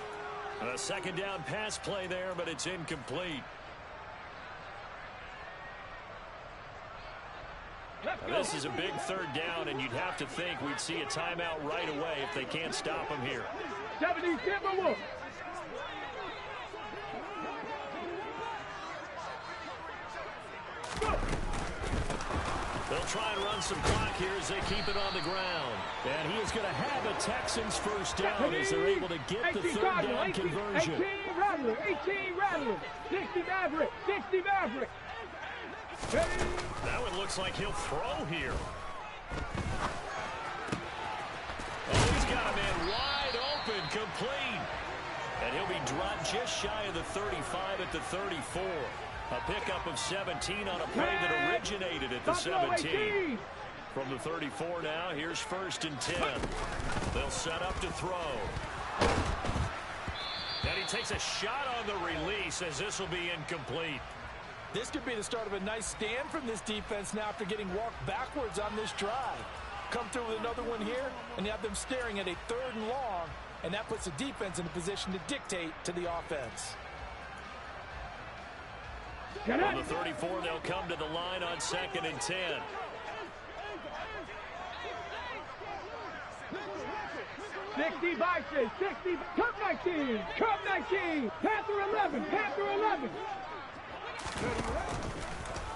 A 2nd down pass play there, but it's incomplete. Now, this is a big 3rd down, and you'd have to think we'd see a timeout right away if they can't stop him here.
70 Timberwolves.
They'll try and run some clock here as they keep it on the ground. And he is going to have a Texans first down as they're able to get the 3rd down conversion.
18 Rattler, 18 Rattler, 60 Maverick, 60 Maverick.
That one looks like he'll throw here. Oh, he's got a man wide open, complete. And he'll be dropped just shy of the 35 at the 34. A pickup of 17 on a play that originated at the 17. From the 34 now, here's 1st and 10. They'll set up to throw. And he takes a shot on the release as this will be incomplete.
This could be the start of a nice stand from this defense now after getting walked backwards on this drive. Come through with another one here, and you have them staring at a 3rd and long, and that puts the defense in a position to dictate to the offense.
On the 34, they'll come to the line on 2nd and 10.
Sixty Vikings, 60, Cup 19, Cup 19, Panther 11, Panther 11.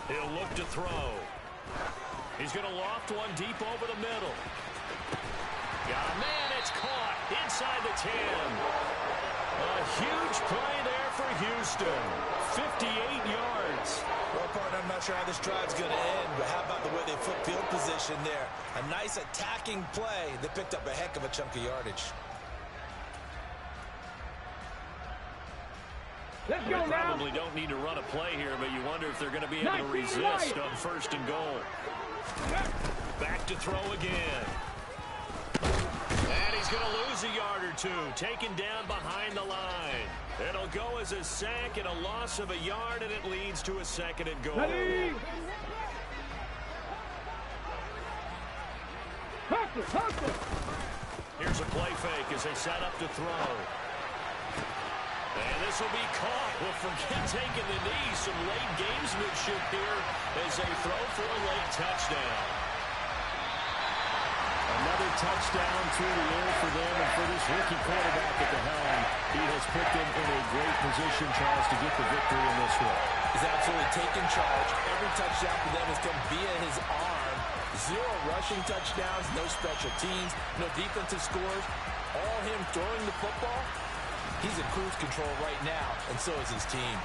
He'll look to throw. He's going to loft one deep over the middle. Got a man. It's caught inside the 10. A huge play there for Houston. 58 yards.
Well, partner, I'm not sure how this drive's going to end, but how about the way they flip field position there? A nice attacking play. They picked up a heck of a chunk of yardage.
Let's
They
go now.
probably don't need to run a play here, but you wonder if they're going to be able to resist on 1st and goal. Back to throw again. And he's going to lose a yard or two, taken down behind the line. It'll go as a sack and a loss of a yard, and it leads to a 2nd and goal. Here's a play fake as they set up to throw. And this will be caught. Well, forget taking the knee. Some late gamesmanship here as they throw for a late touchdown.
Another touchdown through the air for them, and for this rookie quarterback at the helm, he has put them in a great position, Charles, to get the victory in this one.
He's absolutely taken charge. Every touchdown for them has come via his arm. 0 rushing touchdowns, no special teams, no defensive scores. All him throwing the football. He's in cruise control right now, and so is his team.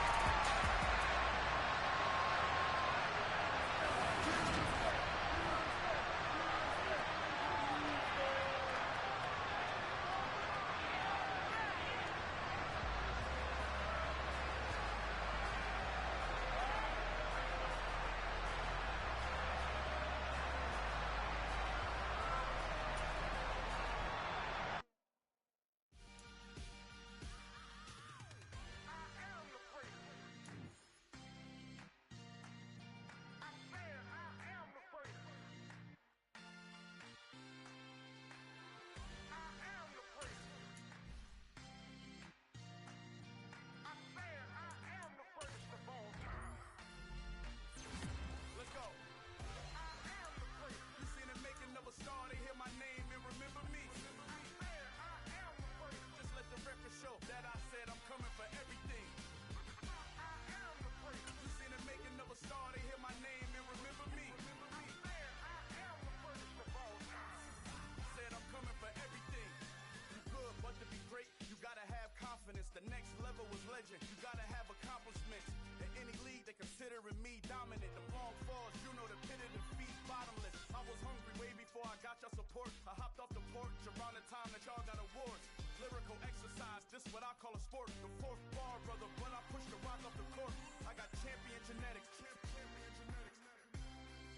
The next level was legend. You gotta have accomplishments. In any league, they considering me dominant. The long falls, you know the pit of defeat, bottomless. I was hungry way before I got your support. I hopped off the porch around the time that y'all got awards. Lyrical exercise, this what I call a sport. The 4th bar, brother, when I push the rock off the court. I got champion genetics.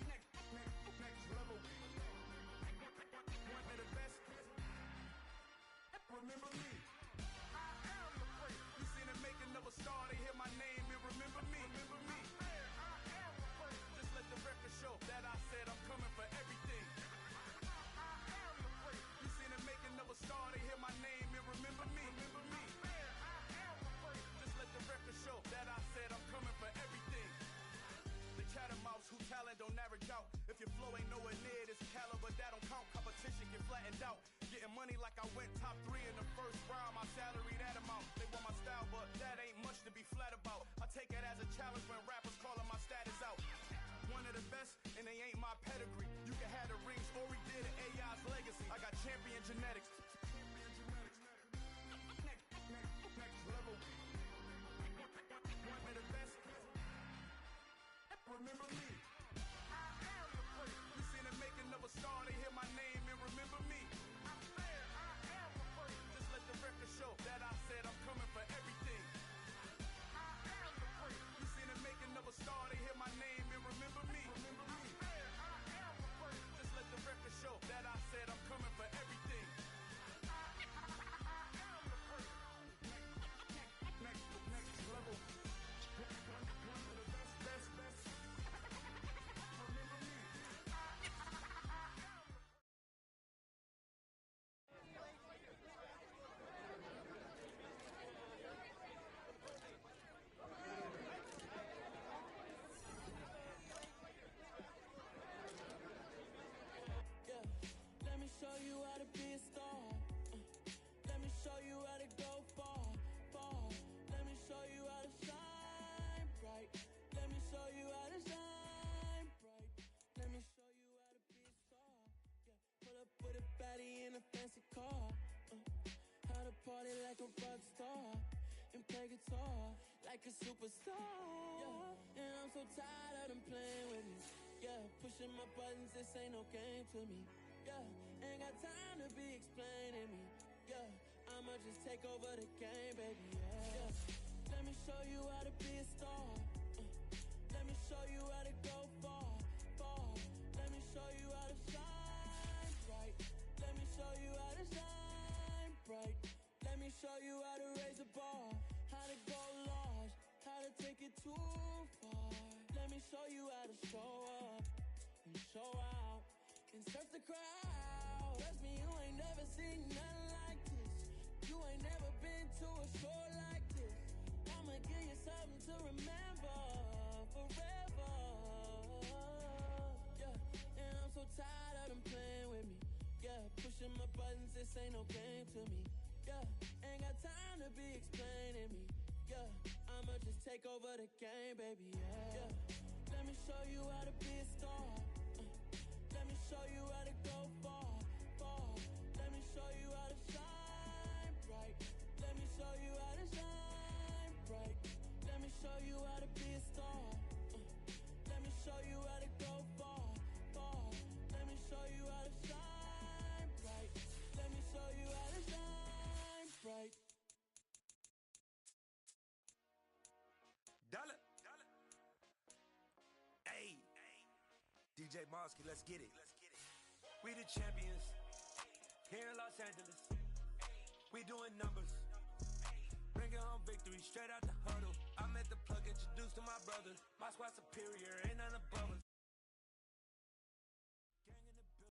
Next level. One of the best. Remember me. Star, they hear my name and remember me. Just let the record show that I said I'm coming for everything. You seen the making of a star, they hear my name and remember me. Just let the record show that I said I'm coming for everything. The chattermouths who talent don't average out. If your flow ain't nowhere near this caliber, that don't count. Competition get flattened out. Getting money like I went top 3 in the 1st round. My salary that amount. They want my style, but that ain't much to be flat about. I take it as a challenge when rappers calling my status out. One of the best, and they ain't my pedigree. You can have the rings, or he did an AI's legacy. I got champion genetics. Next level. One of the best. Remember me. You seen the making of a star, they hear my name and remember me. Just let the record show that I said I'm coming for everything. You seen the making of a star, they hear my name and remember me. Just let the record show that I said I'm coming for everything.
party like a rock star and play guitar like a superstar. Yeah, and I'm so tired of them playing with me. Yeah, pushing my buttons, this ain't no game to me. Yeah, ain't got time to be explaining me. Yeah, I'ma just take over the game, baby. Yeah, let me show you how to be a star. Let me show you how to go far, far. Let me show you how to shine bright. Let me show you how to shine bright. Let me show you how to raise a bar, how to go large, how to take it too far. Let me show you how to show up and show out and surf the crowd. Trust me, you ain't never seen nothing like this. You ain't never been to a show like this. I'ma give you something to remember forever. Yeah, and I'm so tired of them playing with me. Yeah, pushing my buttons, this ain't no game to me. Yeah, ain't got time to be explaining me. Yeah, I'ma just take over the game, baby. Yeah, let me show you how to be a star. Let me show you how to go far, far. Let me show you how to shine bright. Let me show you how to shine bright. Let me show you how to be a star. Let me show you how to go far, far. Let me show you how to shine bright. Let me show you how to shine bright.
Dollar. Hey. DJ Mosky, let's get it. We the champions here in Los Angeles. We doing numbers. Bringing home victory straight out the huddle. I met the plug, introduced to my brothers. My squad superior, ain't none above us.